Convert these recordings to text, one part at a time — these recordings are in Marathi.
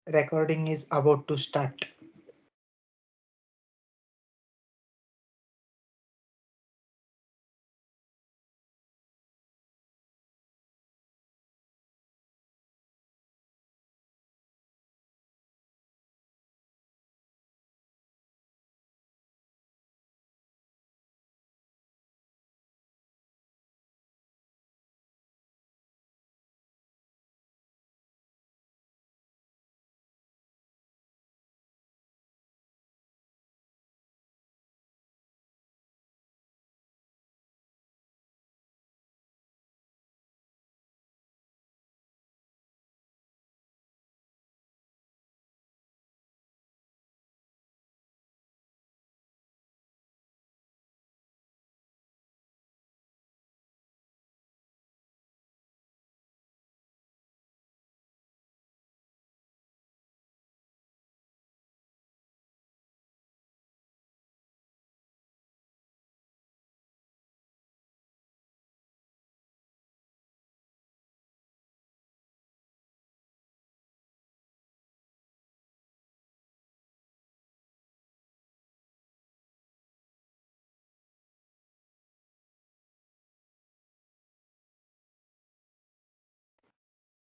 Recording is about to start.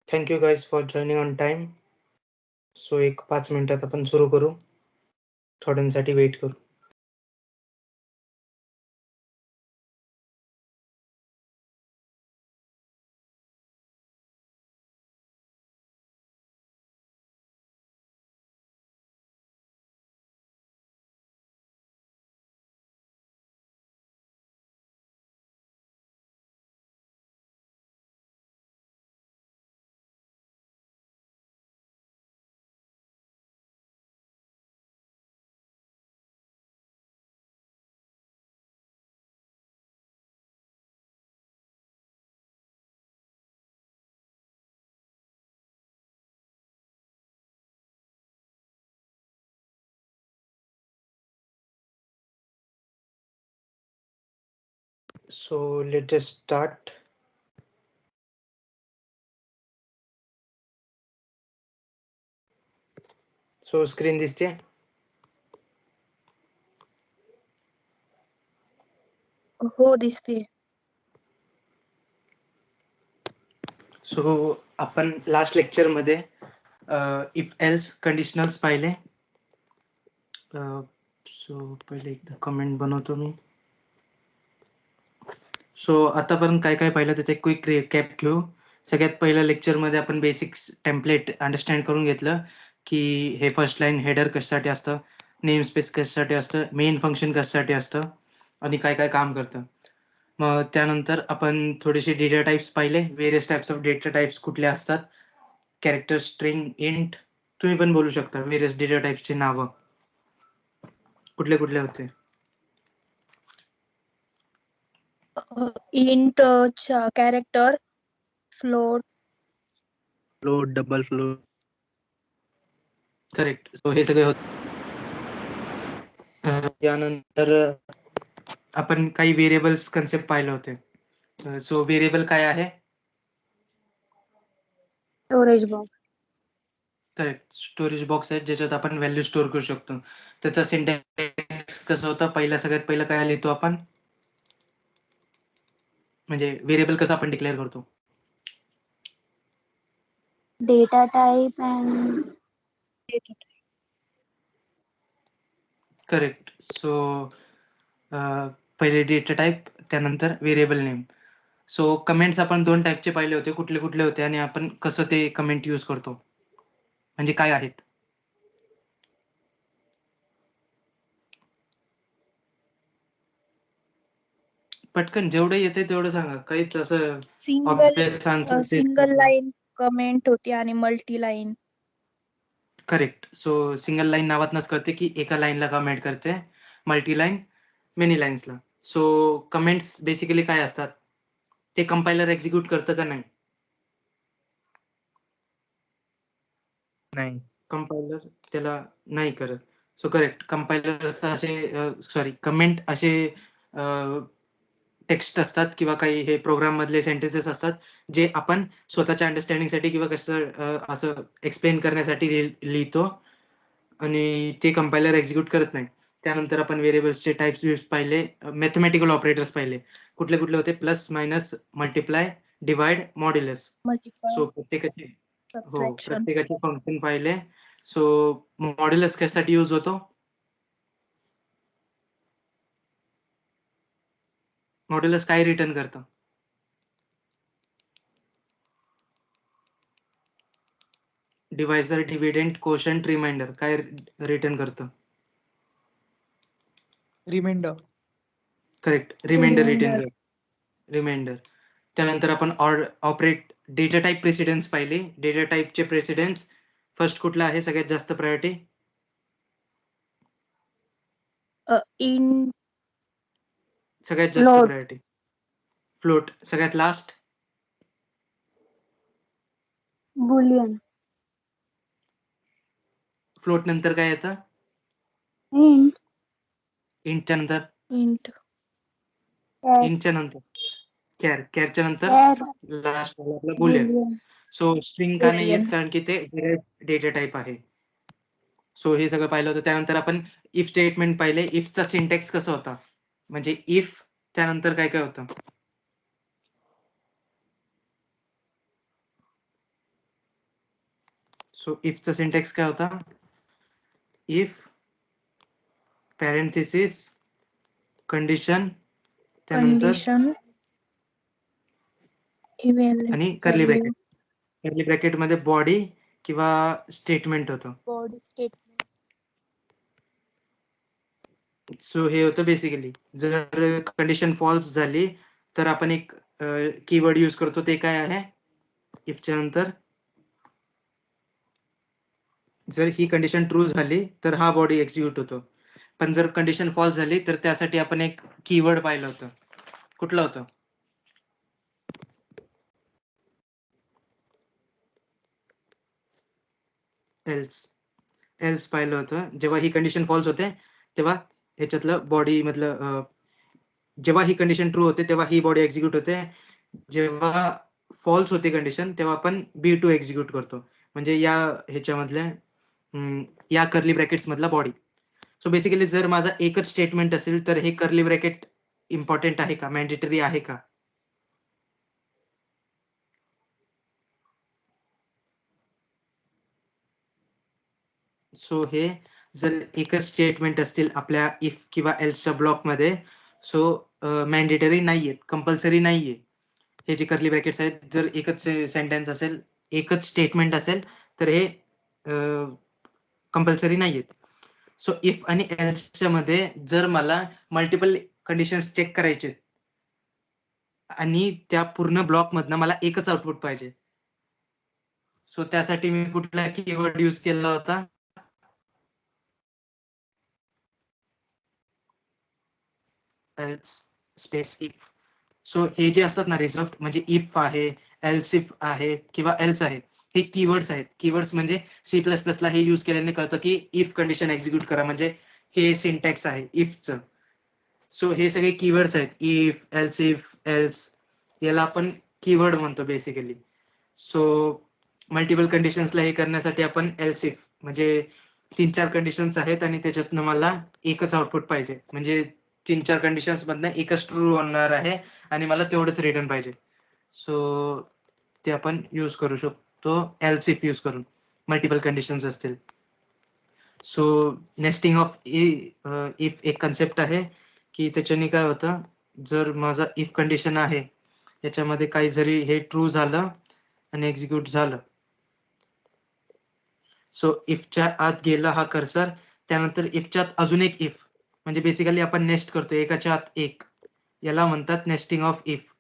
Thank you guys for joining on time. So एक 5 मिनिटात आपण सुरू करू. थोड्यांसाठी वेट करू. So let us start. So screen दिसते. हो दिसते. सो आपण लास्ट लेक्चर मध्ये इफ एल्स कंडिशनल्स पाहिले. सो पहिले एकदा कमेंट बनवतो मी. सो आतापर्यंत काय काय पाहिलं त्याचा एक क्विक रिकॅप घेऊ. सगळ्यात पहिल्या लेक्चर मध्ये आपण बेसिक्स टेम्पलेट अंडरस्टँड करून घेतलं की हे फर्स्ट लाईन हेडर कशासाठी असतं, नेम स्पेस कशासाठी असतं, मेन फंक्शन कशासाठी असतं आणि काय काय काम करतं. मग त्यानंतर आपण थोडेसे डेटा टाइप्स पाहिले. Various types of data types कुठले असतात, कॅरेक्टर, स्ट्रिंग, इंट. तुम्ही पण बोलू शकता व्हेरियस डेटा टाइप्सची नावं कुठले कुठले होते. Int, character, float, double float. Correct. So हे सगळे होते. यानंतर आपण काही व्हेरिएबल्स कन्सेप्ट पाहिले होते. सो व्हेरिएबल काय आहे? Storage box. Correct. Storage box आहे ज्याच्यात आपण व्हॅल्यू स्टोअर करू शकतो. त्याचा सिंटॅक्स कसं होतं, सगळ्यात पहिलं काय लिहितो आपण, म्हणजे व्हेरिएबल कसं आपण डिक्लेअर करतो. Data type and correct. So पहिले डेटा टाइप, त्यानंतर व्हेरिएबल नेम. सो कमेंट्स आपण 2 टाइपचे पाहिले होते. कुठले कुठले होते आणि आपण कसं ते कमेंट यूज करतो, म्हणजे काय आहेत. पटकन जेवढं येते तेवढं सांगा. काहीच असं obvious answer single line comment होती आणि multi line. Correct. So single line नावातनच कळते की एका लाईनला कमेंट करते. मल्टी लाईन मेनी लाईन्सला. सो कमेंट्स बेसिकली काय असतात, ते कंपायलर एक्झिक्यूट करतं का नाही? नाही. कंपायलर त्याला नाही करत. So correct. कंपायलर असे कमेंट असे टेक्स्ट असतात किंवा काही हे प्रोग्राम मधले सेंटेन्सेस असतात जे आपण स्वतःच्या अंडरस्टँडिंगसाठी किंवा कसं असं एक्सप्लेन करण्यासाठी लिहितो आणि ते कंपायलर एक्झिक्यूट करत नाही. त्यानंतर आपण व्हेरिएबल्सचे टाइप्स पाहिले, मॅथमॅटिकल ऑपरेटर्स पाहिले. कुठले कुठले होते? Plus, minus, multiply, divide, modulus. Multiply, so प्रत्येकाचे सबट्रॅक्शन. प्रत्येकाचे फंक्शन पाहिले. सो मॉड्युलस कशासाठी यूज होतो? मॉड्युलस काय रिटर्न करतं? डिवायझर, डिव्हिडंड, कोशंट, रिमाइंडर काय रिटर्न करतं? Remainder. Correct, remainder return remainder. करतं. रिमाइंडर. त्यानंतर आपण ऑपरेट डेटा टाइप प्रेसिडेन्स पाहिले. डेटा टाइपचे प्रेसिडेन्स फर्स्ट कुठला आहे सगळ्यात जास्त प्रायोरिटी? इन सगळ्यात जास्त Float. प्रायोरिटी. फ्लोट सगळ्यात लास्ट. बुलियन. फ्लोट नंतर काय येतं? इंट. इंटच्या नंतर. इंट. इंटच्या नंतर कॅर. कॅरच्या नंतर Char. लास्ट आपला बुलियन. Boolean. सो स्ट्रिंग का नाही येत? Boolean. कारण की ते डेटा टाइप आहे. सो हे सगळं पाहिलं होतं. त्यानंतर आपण इफ स्टेटमेंट पाहिले. इफचा सिंटॅक्स कसा होता? म्हणजे इफ त्यानंतर काय काय होतं? सो इफचा सिंटॅक्स काय होता? इफ पॅरेंथेसिस कंडिशन त्यानंतर Condition. Evaluate. आणि कर्ली ब्रॅकेट. कर्ली ब्रॅकेट मध्ये बॉडी किंवा स्टेटमेंट होतं. Body statement. सो हे होतं बेसिकली. जर कंडिशन फॉल्स झाली तर आपण एक कीवर्ड यूज करतो. ते काय आहे? इफच्या नंतर जर ही कंडिशन ट्रू झाली तर हा बॉडी एक्झिक्यूट होतो. पण जर कंडिशन फॉल्स झाली तर त्यासाठी आपण एक कीवर्ड पाहिलं होतं. कुठलं होतं? एल्स. एल्स पाहिलं होतं. जेव्हा ही कंडिशन फॉल्स होते तेव्हा ह्याच्यातलं बॉडी मधलं जेव्हा ही कंडिशन ट्रू होते तेव्हा ही बॉडी एक्झिक्यूट होते. जेव्हा फॉल्स होते कंडिशन तेव्हा आपण B2 एक्झिक्यूट करतो. म्हणजे या ह्याच्यामधल्या या कर्ली ब्रॅकेट्स मधला बॉडी. सो बेसिकली जर माझा एकच स्टेटमेंट असेल तर हे कर्ली ब्रॅकेट इम्पॉर्टंट आहे का? मॅन्डेटरी आहे का? सो हे जर एकच स्टेटमेंट असतील आपल्या इफ किंवा एल्सच्या ब्लॉकमध्ये सो मॅन्डेटरी नाहीये, कंपल्सरी नाहीये. हे जे कर्ली ब्रॅकेट्स आहेत जर एकच सेंटेन्स असेल, एकच स्टेटमेंट असेल तर हे कंपल्सरी नाहीयेत. सो इफ आणि एल्सच्या मध्ये जर मला मल्टिपल कंडिशन्स चेक करायचे आणि त्या पूर्ण ब्लॉक मधनं मला एकच आउटपुट पाहिजे. सो त्यासाठी मी कुठला कीवर्ड यूज केला होता? Else space if. सो हे जे असतात ना रिझर्व्ड म्हणजे इफ आहे, एल्स इफ आहे किंवा एल्स आहे, हे कीवर्ड्स आहेत. कीवर्ड्स म्हणजे C++ ला हे यूज केल्याने कळतं की इफ कंडिशन एक्झिक्यूट करा म्हणजे हे सिंटॅक्स आहे इफचं. सो हे सगळे कीवर्ड्स आहेत. इफ, एल्स याला आपण कीवर्ड म्हणतो बेसिकली. सो मल्टिपल कंडिशन्सला हे करण्यासाठी आपण एल्स इफ म्हणजे 3-4 कंडिशन्स आहेत आणि त्याच्यातनं मला एकच आउटपुट पाहिजे. म्हणजे 3-4 कंडिशन्स मधनं एकच ट्रू होणार आहे आणि मला तेवढंच रिटर्न पाहिजे. सो ते आपण यूज करू शकतो एल्स इफ यूज करून मल्टिपल कंडिशन्स असतील. सो नेस्टिंग ऑफ इफ एक कन्सेप्ट आहे की त्याच्याने काय होतं, जर माझा इफ कंडिशन आहे याच्यामध्ये काही जरी हे ट्रू झालं आणि एक्झिक्यूट झालं, सो इफच्या आत गेला हा कर्सर, त्यानंतर इफच्या आत अजून एक इफ म्हणजे बेसिकली आपण नेस्ट करतो एकाच्या आत एक, याला म्हणतात नेस्टिंग ऑफ इफ.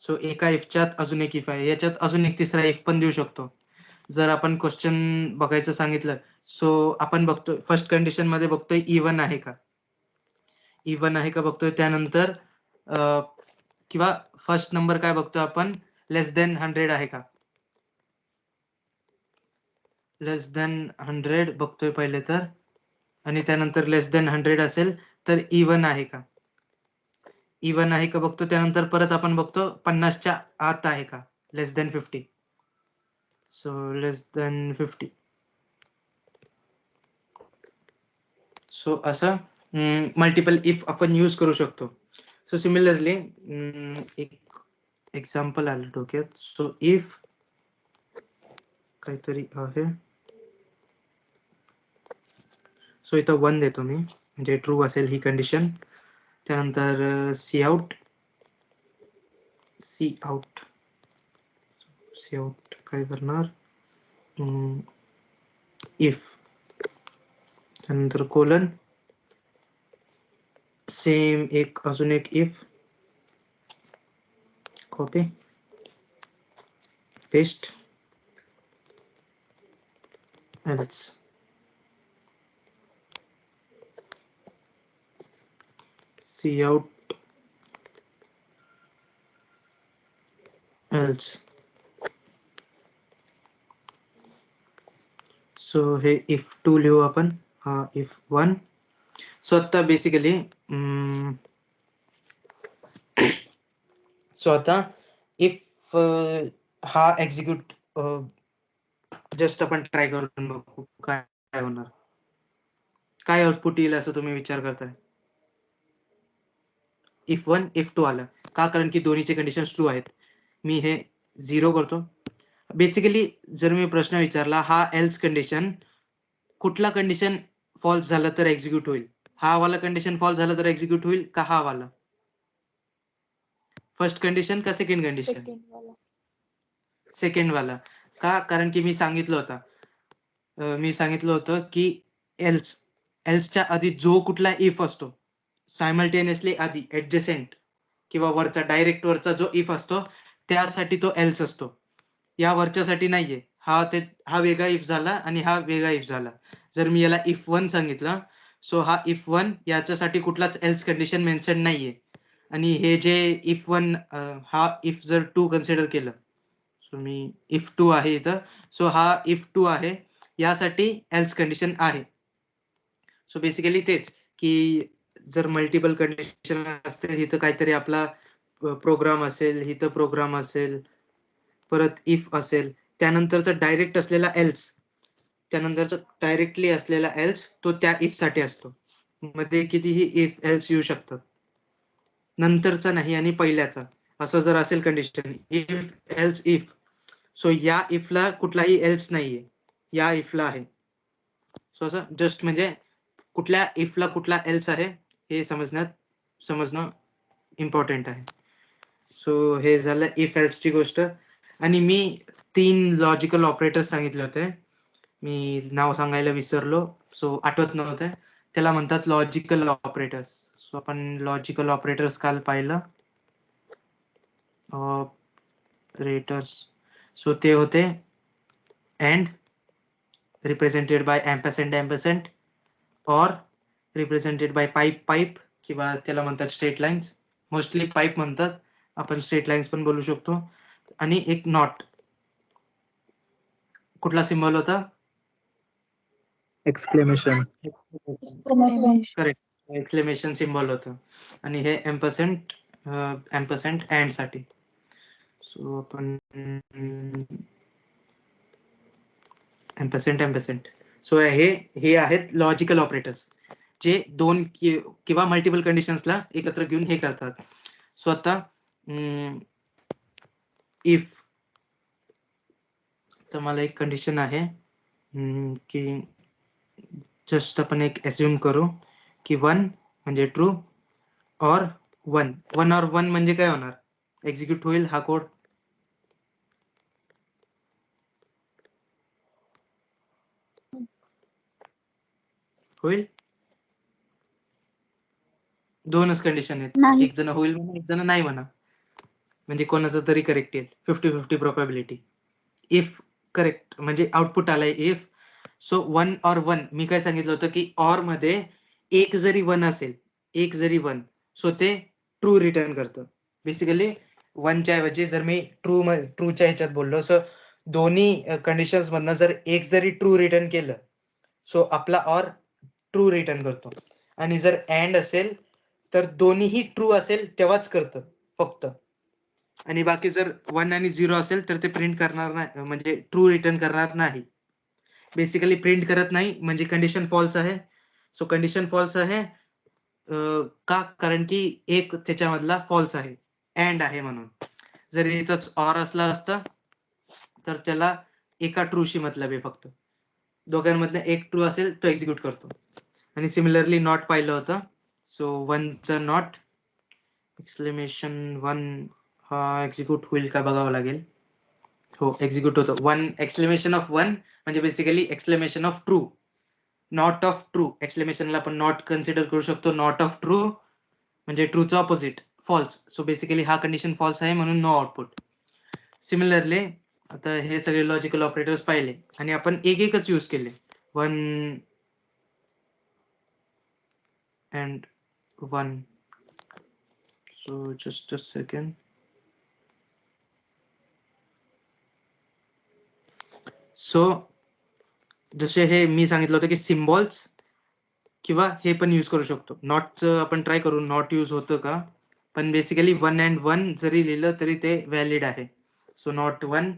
सो एका इफच्या आत अजून एक इफ आहे, याच्यात अजून एक तिसरा इफ पण देऊ शकतो. जर आपण क्वेश्चन बघायचं सांगितलं, सो आपण बघतोय फर्स्ट कंडिशन मध्ये बघतोय इव्हन आहे का, इव्हन आहे का बघतोय. त्यानंतर किंवा फर्स्ट नंबर काय बघतोय आपण, लेस देन 100 आहे का, लेस देन 100 बघतोय पहिले तर, आणि त्यानंतर लेस देन 100 असेल तर इव्हन आहे का, इव्हन आहे का बघतो. त्यानंतर परत आपण बघतो 50च्या आत आहे का, लेस than 50. So less than 50. So असं मल्टिपल इफ आपण यूज करू शकतो. सो सिमिलरली एक एक्झाम्पल आलं डोक्यात. सो इफ काहीतरी आहे, सो इथं 1 देतो मी, म्हणजे ट्रू असेल ही कंडिशन. त्यानंतर सी आउट काय करणार, इफ, त्यानंतर कोलन, सेम एक अजून एक if, copy paste, else. C out else. So हे इफ 2 लिहू आपण, हा इफ 1. सो आता बेसिकली सो आता इफ हा एक्झिक्यूट जस्ट आपण ट्राय करून बघू काय होणार, काय आउटपुट येईल असं तुम्ही विचार करताय. इफ 1 इफ 2 आलं का, कारण की दोन्हीचे कंडिशन्स ट्रू आहेत. मी हे 0 करतो. बेसिकली जर मी प्रश्न विचारला, हा एल्स कंडिशन कुठला कंडिशन फॉल्स झाला तर एक्झिक्यूट होईल, हा वाला कंडिशन फॉल्स झाला तर एक्झिक्यूट होईल का हा वाला, फर्स्ट कंडिशन का सेकंड कंडिशन, सेकंड वाला. सेकंड वाला. का, कारण की मी सांगितलं होतं की एल्सच्या आधी जो कुठला इफ असतो, सायमल्टेनियसली आधी ऍडजसेंट किंवा वरचा डायरेक्ट वरचा जो इफ असतो त्यासाठी तो एल्स असतो, या वरच्यासाठी नाहीये. हा वेगळा इफ झाला आणि हा वेगळा इफ झाला. जर मी याला इफ 1 सांगितलं, सो हा इफ 1 याच्यासाठी कुठलाच एल्स कंडिशन मेन्शन नाहीये. आणि हे जे इफ 1 हा इफ जर 2 कन्सिडर केलं, सो मी इफ 2 आहे इथं, सो हा इफ 2 आहे, यासाठी एल्स कंडिशन आहे. सो बेसिकली तेच की जर मल्टिपल कंडिशन असतील, इथं काहीतरी आपला प्रोग्राम असेल, इथं प्रोग्राम असेल, परत इफ असेल, त्यानंतरचा डायरेक्ट असलेला एल्स, त्यानंतरचा डायरेक्टली असलेला एल्स तो त्या इफ साठी असतो. मध्ये कितीही इफ एल्स येऊ शकतात, नंतरचा नाही आणि पहिल्याचा. असं जर असेल condition if else if, so या इफला कुठलाही एल्स नाहीये, या इफला आहे. सो असं जस्ट म्हणजे कुठल्या इफला कुठला एल्स आहे हे समजणं इम्पॉर्टंट आहे. सो हे झालं इफ एल्स ची गोष्ट. आणि मी 3 लॉजिकल ऑपरेटर्स सांगितले होते, मी नाव सांगायला विसरलो, सो आठवत नव्हते. त्याला म्हणतात लॉजिकल ऑपरेटर्स. सो आपण लॉजिकल ऑपरेटर्स काल पाहिलं, ऑपरेटर्स. सो ते होते एंड रिप्रेझेंटेड बाय एम्परसँड और रिप्रेझेंटेड बाय पाईप किंवा त्याला म्हणतात स्ट्रेट लाईन्स, मोस्टली पाईप म्हणतात, आपण स्ट्रेट लाईन्स पण बोलू शकतो. आणि एक नॉट, कुठला सिम्बॉल होता, एक्सक्लेमेशन. करेक्ट, एक्सक्लेमेशन सिम्बॉल होतं. आणि हे एम्परसँड अँड साठी. सो आपण एम्परसँड. सो हे आहेत लॉजिकल ऑपरेटर्स, जे दोन किंवा मल्टिपल कंडिशन्सला एकत्र घेऊन हे करतात. सो आता इफ, तर मला एक कंडिशन आहे की जस्ट आपण एक अज्युम करू की 1 म्हणजे ट्रू और 1 और 1 म्हणजे काय होणार, एक्झिक्यूट होईल हा कोड. होईल, दोनच कंडिशन आहेत, नाही. एक जण होईल म्हणा, एक जण नाही म्हणा, म्हणजे कोणाचं तरी करेक्ट येईल, 50-50 प्रोबॅबिलिटी. इफ करेक्ट म्हणजे आउटपुट आलाय इफ. सो 1 और 1, मी काय सांगितलं होतं की ऑर मध्ये एक जरी 1 असेल, एक जरी 1, सो ते ट्रू रिटर्न करतं. बेसिकली 1च्या ऐवजी जर मी ट्रूच्या ह्याच्यात बोललो, सो दोन्ही कंडिशन्स मधनं जर एक जरी ट्रू रिटर्न केलं, सो आपला ऑर ट्रू रिटर्न करतो. आणि जर अँड असेल तर दोन्हीही ट्रू असेल तेव्हाच करतं फक्त. आणि बाकी जर 1 आणि 0 असेल तर ते प्रिंट करणार नाही, म्हणजे ट्रू रिटर्न करणार नाही. बेसिकली प्रिंट करत नाही म्हणजे कंडिशन फॉल्स आहे. सो कंडिशन फॉल्स आहे का? कारण की एक त्याच्यामधला फॉल्स आहे, अँड आहे म्हणून. जर इथंच ऑर असला असता तर त्याला एका ट्रूशी मतलब आहे फक्त. दोघांमधलं एक ट्रू असेल तो एक्झिक्यूट करतो. आणि सिमिलरली नॉट पाहिलं होतं. सो 1चं नॉट एक्सक्लेमेशन 1 हा एक्झिक्यूट होईल का बघावं लागेल. हो, एक्झिक्यूट होतो. 1 एक्सक्लेमेशन ऑफ 1 म्हणजे basically exclamation of true, not of true. एक्सक्लेमेशनला आपण नॉट कन्सिडर करू शकतो. नॉट ऑफ ट्रू म्हणजे ट्रूचं ऑपोजिट फॉल्स. सो बेसिकली हा कंडिशन फॉल्स आहे म्हणून नो आउटपुट. सिमिलरली आता हे सगळे लॉजिकल ऑपरेटर्स पाहिले आणि आपण एक एकच यूज केले. 1 and 1. So just a second. So जसे हे मी सांगितलं होतं की सिम्बॉल्स किंवा हे पण यूज करू शकतो. नॉटचं आपण ट्राय करू, नॉट यूज होतं का? पण बेसिकली 1 and 1 जरी लिहिलं तरी ते व्हॅलिड आहे. So not 1.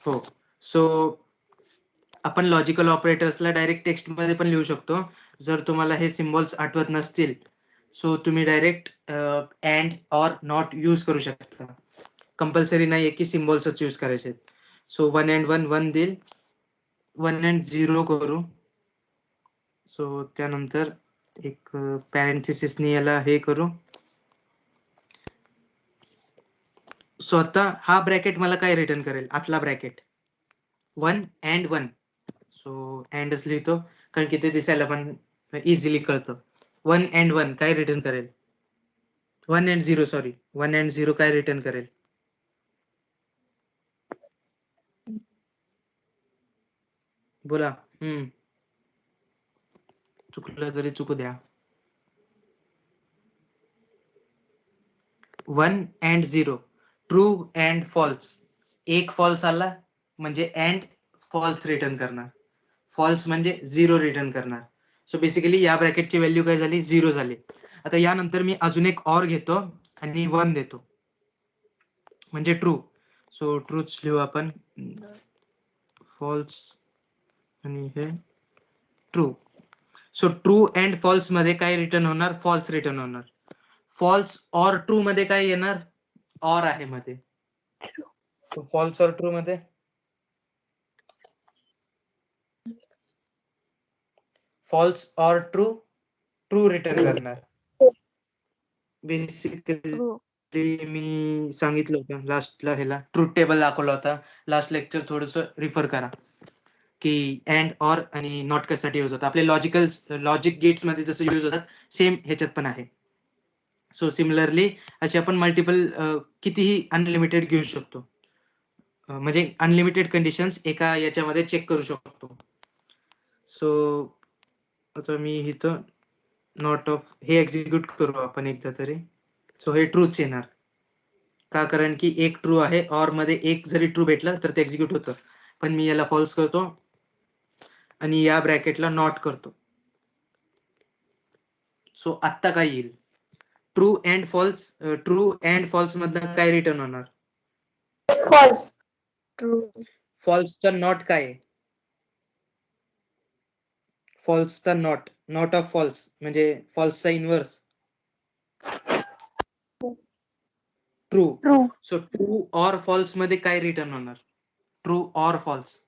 हो. सो आपण लॉजिकल ऑपरेटर्सला डायरेक्ट टेक्स्ट मध्ये पण लिहू शकतो. जर तुम्हाला हे सिम्बॉल्स आठवत नसतील सो तुम्ही direct and or not use करू शकता. कंपल्सरी नाहीये की सिम्बॉल्सच यूज करायचे. सो 1 and 1 1 देईल, 1 and 0 करू. सो त्यानंतर एक पॅरेंथेसिसनी याला हे करू. सो आता हा ब्रॅकेट मला काय रिटर्न करेल? आतला ब्रॅकेट 1 and 1. सो अँडच लिहितो कारण की ते दिसायला पण इझिली कळतं. 1 and 1 काय रिटर्न करेल? 1 and 0 सॉरी 1 and 0 काय रिटर्न करेल? बोला. चुकलं तरी चुकू द्या. 1 and 0 ट्रू अँड फॉल्स. एक फॉल्स आला म्हणजे अँड फॉल्स रिटर्न करणार, फॉल्स म्हणजे 0 रिटर्न करणार. सो बेसिकली या ब्रॅकेटची व्हॅल्यू काय झाली? 0 झाली. आता यानंतर मी अजून एक ऑर घेतो आणि 1 देतो म्हणजे ट्रू. सो ट्रूच लिहू आपण, फॉल्स आणि हे true. So true and false मध्ये काय रिटर्न होणार? फॉल्स रिटर्न होणार. फॉल्स ऑर ट्रू मध्ये काय येणार? ऑर आहे मध्ये. फॉल्स ऑर ट्रू मध्ये false or true, true return करणार. बेसिकली मी सांगितलं होतं लास्टला, ह्याला ट्रूथ टेबल दाखवला होता लास्ट लेक्चर. थोडस रिफर करा की अँड ऑर आणि नॉट कशासाठी यूज होतात. आपले लॉजिक गेट्स मध्ये जसं यूज होतात सेम ह्याच्यात पण आहे. सो सिमिलरली असे आपण मल्टिपल कितीही अनलिमिटेड घेऊ शकतो. म्हणजे अनलिमिटेड कंडिशन्स एका याच्यामध्ये चेक करू शकतो. सो आता मी इथं नॉट ऑफ हे एक्झिक्यूट करू आपण एकदा तरी. सो हे ट्रूच येणार का? कारण की एक ट्रू आहे. ऑर मध्ये एक जरी ट्रू भेटलं तर ते एक्झिक्यूट होतं. पण मी याला फॉल्स करतो आणि या ब्रॅकेटला नॉट करतो. सो आत्ता काय येईल? True and false. True and false मधनं काय रिटर्न होणार? फॉल्स. ट्रू. फॉल्सचा नॉट काय आहे? फॉल्सचा नॉट, नॉट ऑफ फॉल्स म्हणजे फॉल्सचा inverse true. True. So true or false मध्ये काय रिटर्न होणार? True or false?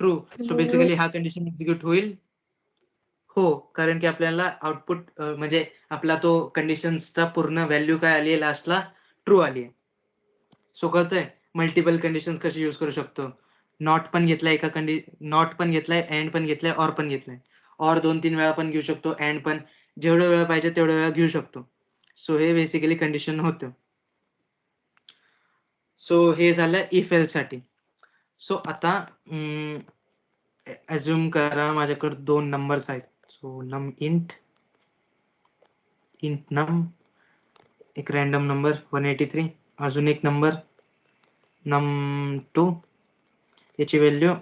True. So basically हा कंडिशन एक्झिक्यूट होईल. हो, कारण की आपल्याला आउटपुट म्हणजे आपला तो कंडिशनचा पूर्ण व्हॅल्यू काय आली आहे लास्टला? ट्रू आली आहे. सो कळतंय मल्टिपल कंडिशन्स कशी यूज करू शकतो. नॉट पण घेतलाय एका नॉट पण घेतलाय, अँड पण घेतलाय, ऑर पण घेतलाय. ऑर 2-3 वेळा पण घेऊ शकतो, अँड पण जेवढ्या वेळा पाहिजे तेवढ्या वेळा घेऊ शकतो. सो हे बेसिकली कंडिशन होतं. सो हे झालं इफ एल्स साठी. सो आता अज्युम करा माझ्याकडे 2 नंबर्स आहेत. सो नम इंट नम, एक रॅन्डम नंबर 183, अजून एक नंबर num2, याची व्हॅल्यू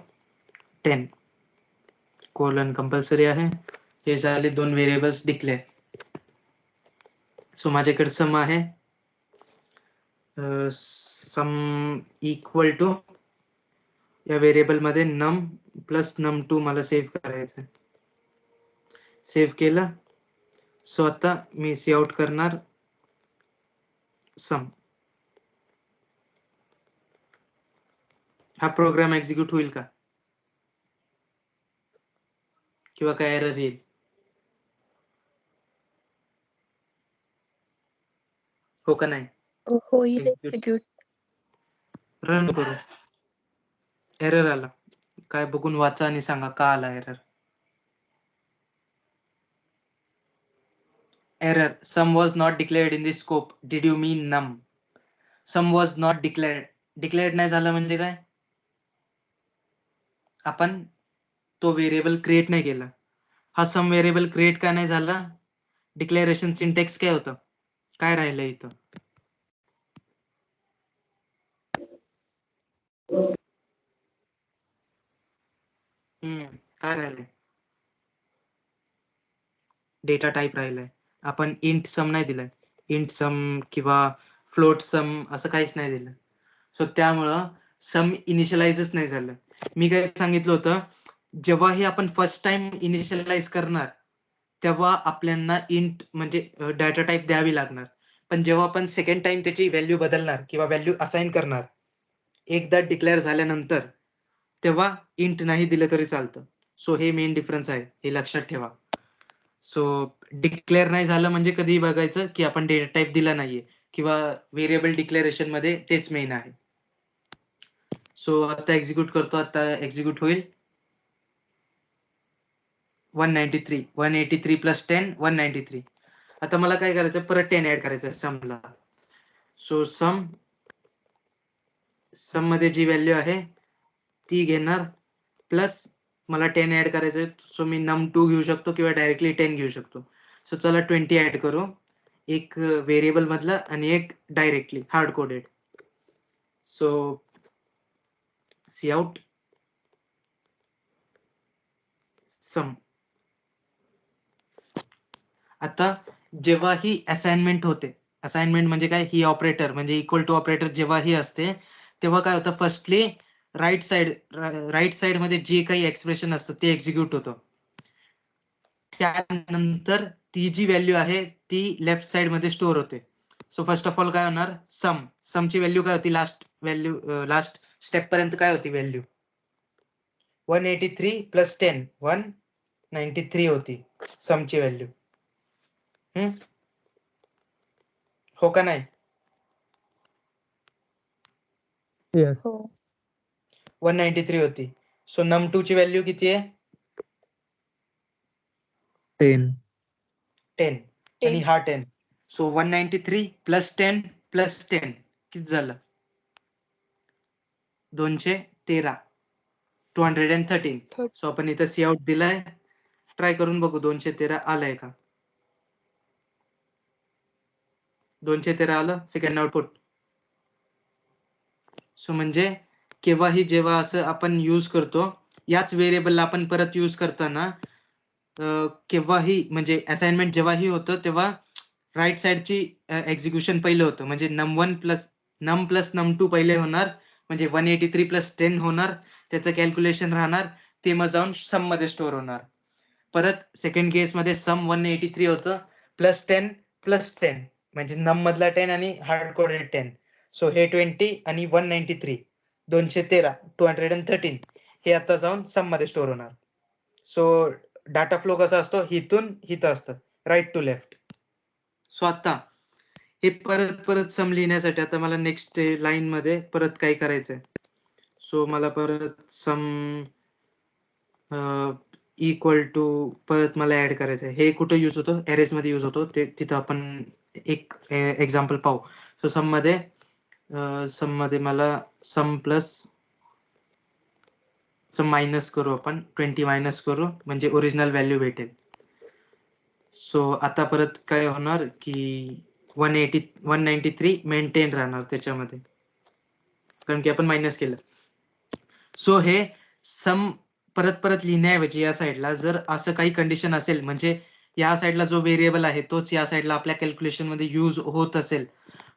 10. कोलन कंपल्सरी आहे. हे झाले 2 व्हेरिएबल्स डिक्लेअर. सो माझ्याकडे सम आहे, सम इक्वल टू या व्हेरिएबल मध्ये नम प्लस num2 मला सेव्ह करायचं आहे. सेव्ह केलं. सो आता मी सी आउट करणार सम. हा प्रोग्राम एक्झिक्यूट होईल का किंवा काय एरर येईल? हो का नाही? होईल Execute. एक्झिक्यूट. रन करू. एरर आला काय बघून वाचा आणि सांगा का आला error. Error, sum was not declared in the scope. Did you mean num? Sum was not declared. Declared नाही झालं म्हणजे काय? आपण तो व्हेरिएबल क्रिएट नाही केला. हा सम व्हेरिएबल क्रिएट का नाही झाला? डिक्लेरेशन सिंटॅक्स काय होतं? काय राहिलं इथं? काय राहिलंय? डेटा टाइप राहिलाय. आपण इंट सम नाही दिलाय. इंट सम किंवा फ्लोट सम असं काहीच नाही दिलं. सो त्यामुळं सम इनिशियलाइजच नाही झालं. मी काय सांगितलं होतं, जेव्हाही आपण फर्स्ट टाइम इनिशियलाइज करणार तेव्हा आपल्याला इंट म्हणजे डाटा टाइप द्यावी लागणार. पण जेव्हा आपण सेकंड टाइम त्याची व्हॅल्यू बदलणार किंवा व्हॅल्यू असाइन करणार एकदा डिक्लेअर झाल्यानंतर, तेव्हा इंट नाही दिलं तरी चालतं. सो हे मेन डिफरन्स आहे, हे लक्षात ठेवा. सो डिक्लेअर नाही झालं म्हणजे कधी बघायचं की आपण डेटा टाइप दिला नाहीये किंवा व्हेरिएबल डिक्लेरेशन मध्ये तेच मेन आहे. सो आता एक्झिक्यूट करतो. आता एक्झिक्यूट होईल 183 प्लस 10 193. आता मला काय करायचं, परत 10 ऍड करायचं समला. सो सम मध्ये जी व्हॅल्यू आहे ती घेणार प्लस मला 10 ऍड करायचं. सो मी num2 घेऊ शकतो किंवा डायरेक्टली 10 घेऊ शकतो. सो चला 20 ऍड करू, एक व्हेरिएबल मधला आणि एक directly hard coded. So C out sum. आता जेव्हा ही असाइनमेंट होते, असाइनमेंट म्हणजे काय, ही ऑपरेटर म्हणजे इक्वल टू ऑपरेटर जेव्हा ही असते तेव्हा काय होतं, फर्स्टली राईट साइड मध्ये जे काही एक्सप्रेशन असतं ते एक्झिक्यूट होतं. त्यानंतर ती जी व्हॅल्यू आहे ती लेफ्ट साइड मध्ये स्टोअर होते. सो फर्स्ट ऑफ ऑल काय होणार, समची व्हॅल्यू काय होती, लास्ट स्टेप पर्यंत काय होती व्हॅल्यू 183 प्लस 10 193 होती समची व्हॅल्यू. हो का नाही? Yes. हो. 193 होती. सो num2 ची व्हॅल्यू किती आहे? 10. 10 आणि हा 10. सो 193 प्लस 10 प्लस 10 किती झालं? 213 213. सो आपण इथं सी आउट दिलाय. ट्राय करून बघू 213 आलंय का. 213 आलं सेकंड आउटपुट. सो म्हणजे केव्हाही जेव्हा असं आपण यूज करतो, याच व्हेरिएबलला आपण परत यूज करताना केव्हाही म्हणजे असाइनमेंट जेव्हाही होतं तेव्हा राईट साइडची एक्झिक्युशन पहिलं होतं. म्हणजे num1 प्लस num2 पहिले होणार, म्हणजे 183 प्लस 10 होणार, त्याचं कॅल्क्युलेशन राहणार, ते मग जाऊन सम मध्ये स्टोअर होणार. परत सेकंड केस मध्ये सम 183 होतं प्लस 10 प्लस 10 म्हणजे नम मधला 10 आणि हार्ड कोडेड 10. सो हे 20 आणि 193 213 213 हे आता जाऊन सम मध्ये स्टोअर होणार. सो डाटा फ्लो कसा असतो, हिथून हिथं असतं, राईट टू लेफ्ट. सो आता हे परत सम लिहिण्यासाठी आता मला नेक्स्ट लाईन मध्ये परत काय करायचंय. सो मला परत सम इक्वल टू परत मला ऍड करायचंय. हे कुठं यूज होतं, एरेज मध्ये यूज होतो, ते तिथं आपण एक एक्झाम्पल पाहू. सो सम मध्ये मला सम प्लस सम मायनस करू, आपण 20 मायनस करू म्हणजे ओरिजिनल व्हॅल्यू भेटेल. सो आता परत काय होणार की 193 मेंटेन राहणार त्याच्यामध्ये, कारण की आपण मायनस केलं. सो हे सम परत परत लिहिण्याऐवजी या साईडला जर असं काही कंडिशन असेल, म्हणजे या साईडला जो व्हेरिएबल आहे तोच या साईडला आपल्या कॅल्क्युलेशन मध्ये यूज होत असेल,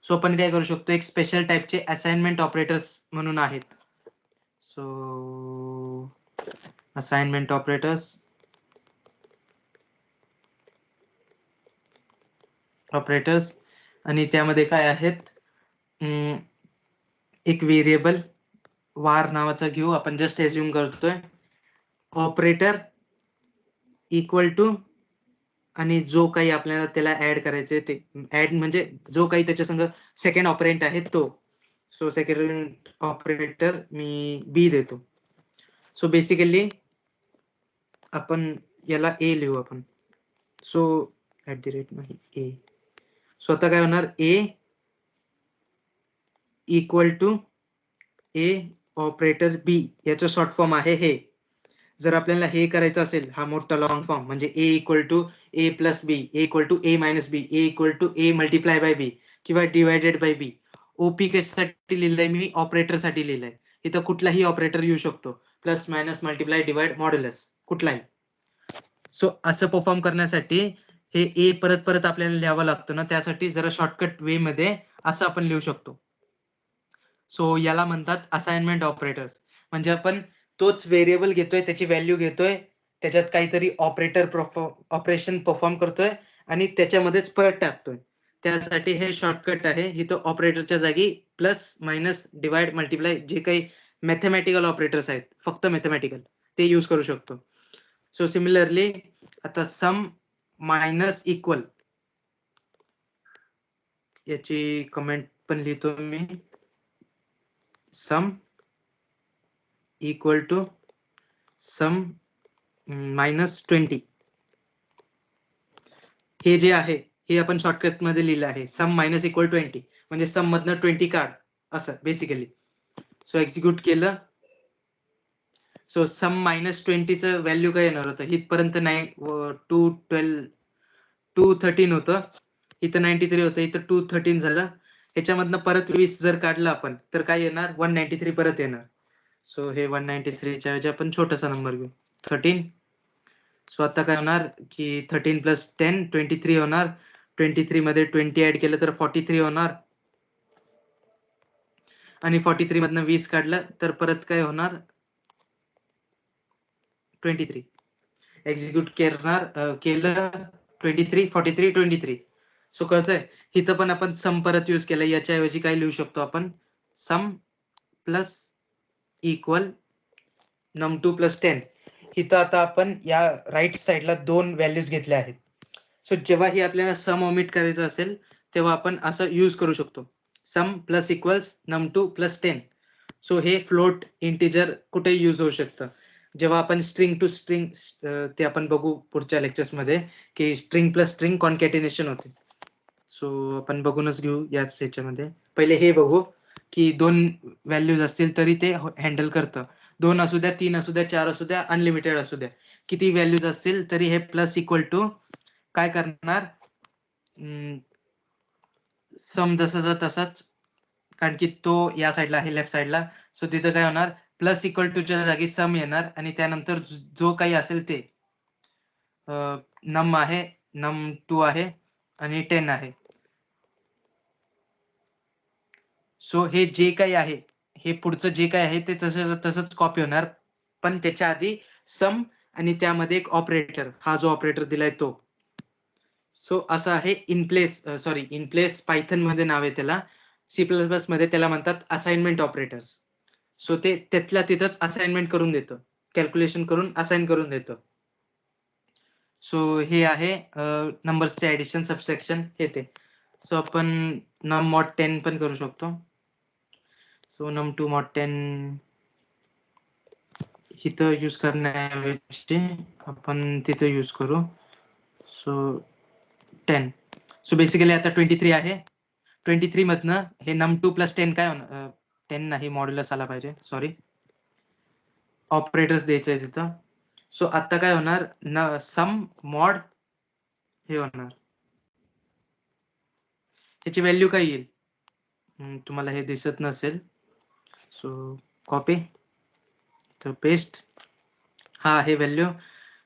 सो आपण काय करू शकतो, एक स्पेशल टाईपचे असाइनमेंट ऑपरेटर्स म्हणून आहेत. सो असाइनमेंट ऑपरेटर्स आणि त्यामध्ये काय आहेत, एक व्हेरिएबल वार नावाचा घेऊ आपण, जस्ट एज्युम करतोय, ऑपरेटर इक्वल टू आणि जो काही आपल्याला त्याला ऍड करायचे ते ऍड म्हणजे जो काही त्याच्या संग सेकंड ऑपरेंट आहे तो. सो सेकंड ऑपरेटर मी बी देतो. सो बेसिकली आपण याला ए लिहू आपण. सो @ नाही ए. सो आता काय होणार, ए इक्वल टू ए ऑपरेटर बी, याचं शॉर्ट फॉर्म आहे हे. जर आपल्याला हे करायचं असेल, हा मोठा लॉंग फॉर्म म्हणजे A equal to A plus B, A equal to A minus B, A equal to A multiply by B किंवा डिवायडेड बाय बी. ओपी कशासाठी लिहिलंय मी, ऑपरेटर साठी लिहिलंय. इथं कुठलाही ऑपरेटर येऊ शकतो, plus minus multiply divide modulus कुठलाही. सो असं परफॉर्म करण्यासाठी हे ए परत परत आपल्याला लिहावं लागतं ना, त्यासाठी जरा शॉर्टकट वे मध्ये असं आपण लिहू शकतो. सो याला म्हणतात असाइनमेंट ऑपरेटर्स. म्हणजे आपण तोच व्हेरिएबल घेतोय, त्याची व्हॅल्यू घेतोय, त्याच्यात काहीतरी ऑपरेशन परफॉर्म करतोय आणि त्याच्यामध्येच परत टाकतोय. त्यासाठी हे शॉर्टकट आहे. इथं ऑपरेटरच्या जागी प्लस मायनस डिवाइड मल्टिप्लाय जे काही मॅथमॅटिकल ऑपरेटर्स आहेत, फक्त मॅथमॅटिकल, ते यूज करू शकतो. सो सिमिलरली आता सम मायनस इक्वल, याची कमेंट पण लिहितो मी, सम इक्वल टू सम -20. हे जे आहे हे आपण शॉर्टकट मध्ये लिहिलं आहे, सम मायनस इक्वल 20 म्हणजे सम मधनं 20 काढ, असं बेसिकली. सो एक्झिक्यूट केलं. सो सम -20 चं व्हॅल्यू काय येणार होतं, इथपर्यंत 213 होतं, इथं 93 होतं, इथं 213 झालं. ह्याच्यामधनं परत 20 जर काढलं आपण तर काय येणार, 193 परत येणार. सो हे 193 च्या ऐवजी आपण छोटासा नंबर घेऊ, 13. सो आता काय होणार की 13 प्लस 10 23 होणार. 23 मध्ये 20 ऍड केलं तर 43 होणार आणि 43 मधनं 20 काढलं तर परत काय होणार, 23. एक्झिक्यूट करणार केलं 23 43 23. सो कळतंय, इथं पण आपण सम परत यूज केलं. याच्या ऐवजी काय लिहू शकतो आपण, सम प्लस इक्वल num2 प्लस 10. इथं आता आपण या राईट साईडला दोन व्हॅल्यूज घेतल्या आहेत. सो जेव्हा ही आपल्याला सम ओमिट करायचं असेल तेव्हा आपण असं यूज करू शकतो, sum plus equals num2 plus 10. So हे फ्लोट इंटिजर कुठे यूज होऊ शकतं, जेव्हा आपण स्ट्रिंग टू स्ट्रिंग, ते आपण बघू पुढच्या लेक्चर्स मध्ये की स्ट्रिंग प्लस स्ट्रिंग कॉन्कॅटिनेशन होते. सो आपण बघूनच घेऊ याच ह्याच्यामध्ये. पहिले हे बघू की दोन व्हॅल्यूज असतील तरी ते हँडल करतं. 2 असू द्या, 3 असू द्या, 4 असू द्या, अनलिमिटेड असू द्या, किती व्हॅल्यूज असतील तरी हे प्लस इक्वल टू काय करणार, सम जसाचा तसाच, कारण की तो या साईडला आहे लेफ्ट साईडला. सो तिथं काय होणार, प्लस इक्वल टूच्या जागी सम येणार आणि त्यानंतर जो काही असेल ते नम आहे, num2 आहे आणि 10 आहे. सो हे जे काही आहे, हे पुढचं जे काही आहे ते तसंच कॉपी होणार, पण त्याच्या आधी सम आणि त्यामध्ये एक ऑपरेटर, हा जो ऑपरेटर दिलाय तो. सो असं आहे इन प्लेस पायथन मध्ये नाव आहे त्याला. C++ मध्ये त्याला म्हणतात असाइनमेंट ऑपरेटर्स. सो ते त्यातल्या तिथंच असाइनमेंट करून देतं, कॅल्क्युलेशन करून असाइन करून देतं. सो हे आहे नंबर्सचे ऍडिशन सबट्रॅक्शन हे ते. सो आपण num mod 10 पण करू शकतो. सो num2 mod 10 इथं यूज करण्याऐवजी आपण तिथं यूज करू. सो 10. सो बेसिकली आता 23 आहे. 23 मधनं हे num2 प्लस 10 काय होणार, 10 नाही मॉड्युलस आला पाहिजे, सॉरी, ऑपरेटर्स द्यायचंय तिथं. सो आता काय होणार, सम मॉड हे होणार, ह्याची व्हॅल्यू काय येईल, तुम्हाला हे दिसत नसेल. सो कॉपी तर पेस्ट हा हे व्हॅल्यू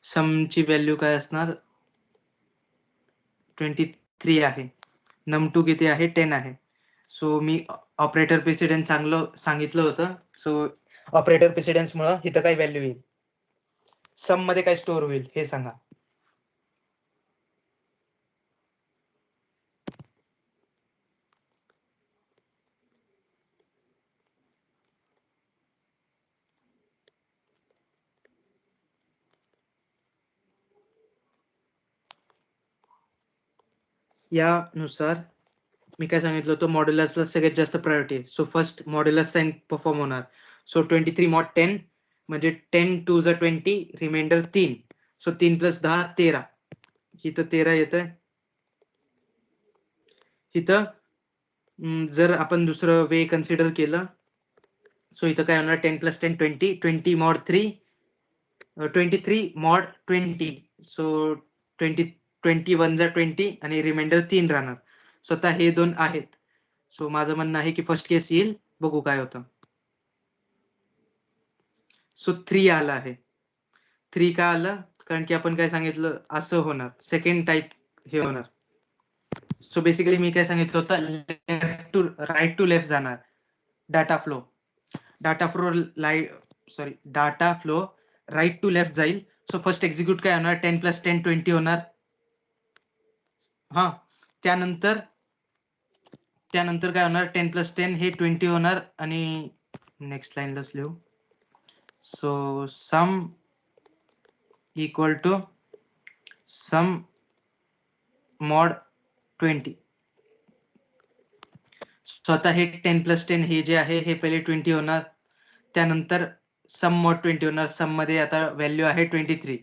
समची व्हॅल्यू काय असणार 23 आहे. num2 किती आहे 10 आहे. सो मी ऑपरेटर प्रेसिडेंट चांगलं सांगितलं होतं. सो ऑपरेटर प्रेसिडेन्स मुळे इथं काय व्हॅल्यू येईल सम मध्ये काय स्टोअर होईल हे सांगा. यानुसार मी काय सांगितलं होतं मॉड्युलसला सगळ्यात जास्त प्रायोरिटी आहे. So first modulus sign perform होणार. सो 23 मॉड 10 म्हणजे 10 2 जा 20 रिमाइंडर 3. सो 3 + 10 13. इथं 13 येतंय. इथं जर आपण दुसरं वे कन्सिडर केलं सो इथं काय होणार 10 + 10 20 20 मॉड 3 23 मॉड 20. सो 20 21 जा 20 आणि रिमाइंडर 3 राहणार. सो आता हे दोन आहेत. सो माझं म्हणणं आहे की फर्स्ट केस येईल बघू काय होतं. सो 3 आलं आहे. 3 का आलं कारण की आपण काय सांगितलं असं होणार सेकंड टाइप हे होणार. सो बेसिकली मी काय सांगितलं होतं left to right to left जाणार data flow right to left जाईल. सो फर्स्ट एक्झिक्यूट काय होणार 10 + 10 20 होणार. हा त्यानंतर काय होणार 10 + 10 हे 20 होणार आणि नेक्स्ट लाईनलाच लिहू. So sum equal to sum mod 20. So आता हे 10 + 10 हे जे आहे हे पहिले 20 होणार. त्यानंतर सम मॉड 20 होणार. सम मध्ये आता व्हॅल्यू आहे 23.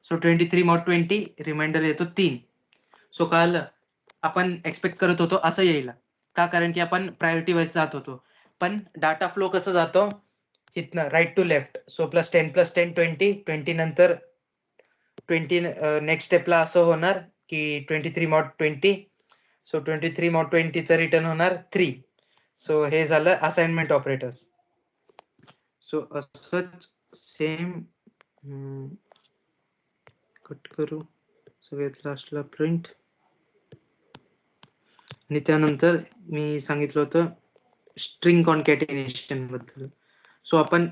सो 23 मॉड 20 रिमाइंडर येतो 3. सो कळालं आपण एक्सपेक्ट करत होतो असं येईल का कारण की आपण प्रायोरिटी वाईज जात होतो. पण डाटा फ्लो कसं जातो इथनं राईट टू लेफ्ट. सो +10 + 10 20 20 नंतर 20 नेक्स्ट स्टेपला असं होणार की 23 मॉड 20. सो 23 मॉड 20 चं रिटर्न होणार 3. सो हे झालं असाइनमेंट ऑपरेटर्स. सो असंच सेम कट करू सगळ्यात लास्टला प्रिंट आणि त्यानंतर मी सांगितलं होतं स्ट्रिंग कॉन्कॅटिनेशन बद्दल. सो आपण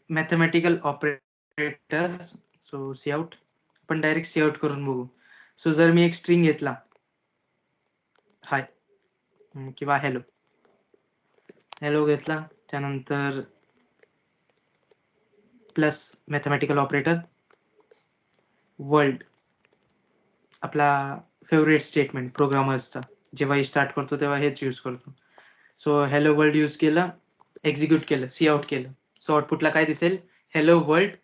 mathematical operators so C out आपण डायरेक्ट सी आउट करून बघू. सो जर मी एक स्ट्रिंग घेतला हाय किंवा हॅलो घेतला त्यानंतर प्लस मॅथमॅटिकल ऑपरेटर वर्ल्ड आपला फेवरेट स्टेटमेंट प्रोग्रामर्सचा जेव्हा स्टार्ट करतो तेव्हा हेच यूज करतो. सो हॅलो वर्ल्ड यूज केलं एक्झिक्यूट केलं सी आउट केलं. सो आउटपुटला काय दिसेल हॅलो वर्ल्ड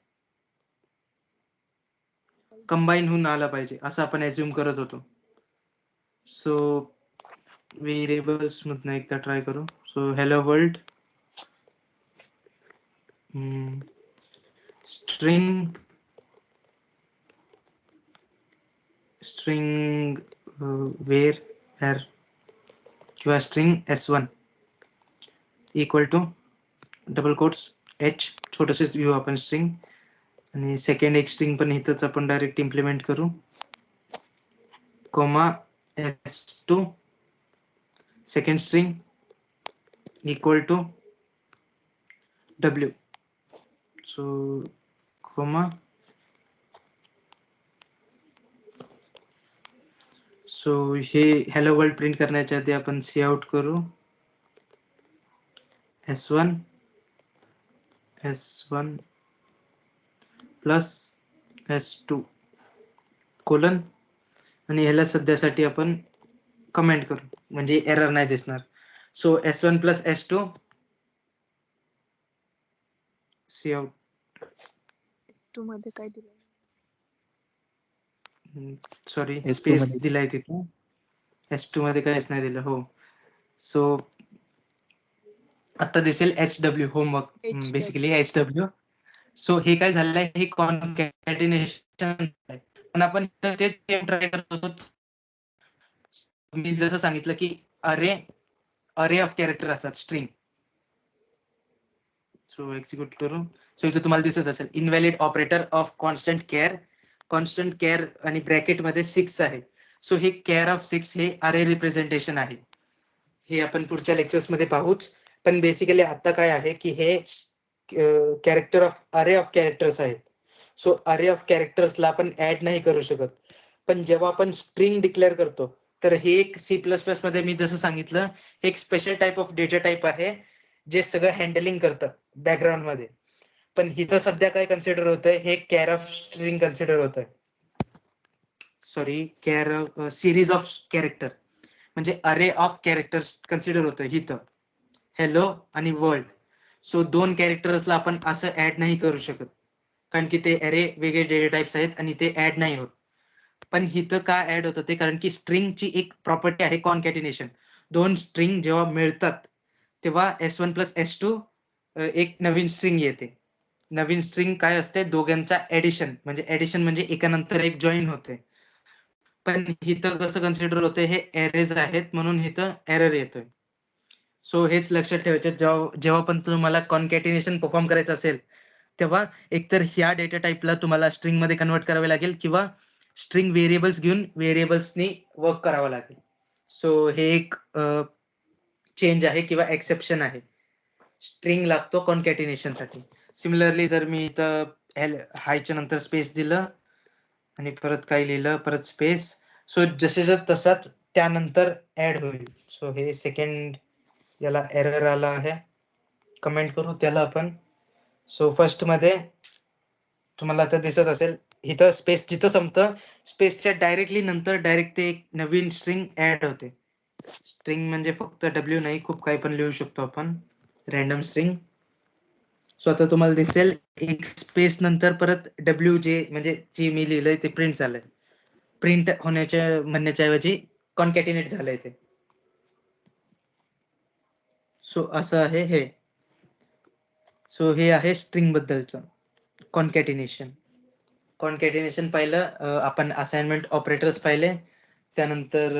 कंबाईन होऊन आला पाहिजे असं आपण अज्युम करत होतो. सो व्हेरिएबल्स मधनं एकदा ट्राय करू. सो हॅलो वर्ल्ड स्ट्रिंग वेर हॅर किंवा string s1 equal to double quotes h छोटंसं घेऊ आपण स्ट्रिंग आणि सेकंड एक स्ट्रिंग पण इथंच आपण डायरेक्ट इम्प्लिमेंट करू comma s2 second string equal to w. So comma so हे हॅलो वर्ल्ड प्रिंट करण्याच्या आधी आपण सी आउट करू s1 प्लस s2 कोलन आणि ह्याला सध्यासाठी आपण कमेंट करू म्हणजे एरर नाही दिसणार. So s1 plus s2 C out S2 मध्ये काय दिलं? सॉरी S2 स्पेस मध्ये दिलाय तिथे s2 मध्ये काहीच नाही दिलं. हो सो आता दिसेल HW homework HW. Basically HW. So हे काय झालंय हे कॉन्कॅटिनेशन पण आपण तेच ट्राय करत होतो. मी जसं सांगितलं की अरे ऑफ कॅरेक्टर असतात स्ट्रिंग. सो एक्झिक्यूट करू. सो इथे तुम्हाला दिसत असेल invalid operator of constant care आणि ब्रॅकेट मध्ये 6 आहे. सो हे केअर ऑफ 6 हे अरे रिप्रेझेंटेशन आहे. हे आपण पुढच्या लेक्चर्स मध्ये पाहूच. पण बेसिकली आता काय आहे की हे कॅरेक्टर ऑफ अरे ऑफ कॅरेक्टर्स आहेत. सो अरे ऑफ कॅरेक्टर्सला आपण ऍड नाही करू शकत. पण जेव्हा आपण स्ट्रिंग डिक्लेअर करतो तर हे एक C++ मध्ये मी जसं सांगितलं एक special type of data type आहे जे सगळं हँडलिंग करतं बॅकग्राऊंड मध्ये. पण इथं सध्या काय कन्सिडर होतंय हे कॅर ऑफ स्ट्रिंग कन्सिडर होतंय. Sorry care series of character म्हणजे अरे ऑफ कॅरेक्टर्स कन्सिडर होतंय इथं. हॅलो आणि वर्ल्ड. सो 2 कॅरेक्टर्सला आपण असं ऍड नाही करू शकत कारण की ते अरे वेगळे डेटा टाइप्स आहेत आणि ते ऍड नाही होत. पण इथं का ऍड होतं ते कारण की स्ट्रिंगची एक प्रॉपर्टी आहे कॉन्कॅटिनेशन. 2 स्ट्रिंग जेव्हा मिळतात तेव्हा S1 प्लस S2 एक नवीन स्ट्रिंग येते. नवीन स्ट्रिंग काय असते दोघांचा ऍडिशन म्हणजे एकानंतर एक जॉईन होते. पण इथं कसं कन्सिडर होते हे एरेज आहेत म्हणून इथं एरर येतोय. सो हेच लक्षात ठेवायचं जेव्हा पण तुम्हाला कॉन्कॅटिनेशन परफॉर्म करायचं असेल तेव्हा एकतर ह्या डेटा टाइपला तुम्हाला स्ट्रिंग मध्ये कन्वर्ट करावे लागेल किंवा स्ट्रिंग व्हेरिएबल्स घेऊन व्हेरिएबल्सनी वर्क करावं लागेल. सो हे एक चेंज आहे किंवा एक्सेप्शन आहे. स्ट्रिंग लागतो कॉन्कॅटिनेशन साठी. सिमिलरली जर मी इथं हायच्या नंतर स्पेस दिलं आणि परत काय लिहिलं परत स्पेस. सो जसे तसाच त्यानंतर ऍड होईल. सो हे सेकंड याला एरर आला आहे. कमेंट करू त्याला आपण. सो फर्स्ट मध्ये तुम्हाला आता दिसत असेल इथं स्पेस जिथं संपतं स्पेसच्या डायरेक्टली नंतर डायरेक्ट ते एक नवीन स्ट्रिंग ऍड होते. स्ट्रिंग म्हणजे फक्त W नाही खूप काही पण लिहू शकतो आपण रॅन्डम स्ट्रिंग. सो आता तुम्हाला दिसेल एक स्पेस नंतर परत W जे मी लिहिलंय ते प्रिंट झालंय. प्रिंट होण्याच्या म्हणण्याच्या ऐवजी कॉन्कॅटिनेट झालंय ते. सो असं आहे हे. सो हे आहे स्ट्रिंग बद्दलचं कॉन्कॅटिनेशन. कॉन्कॅटिनेशन पाहिलं आपण असाइनमेंट ऑपरेटर्स पाहिले. त्यानंतर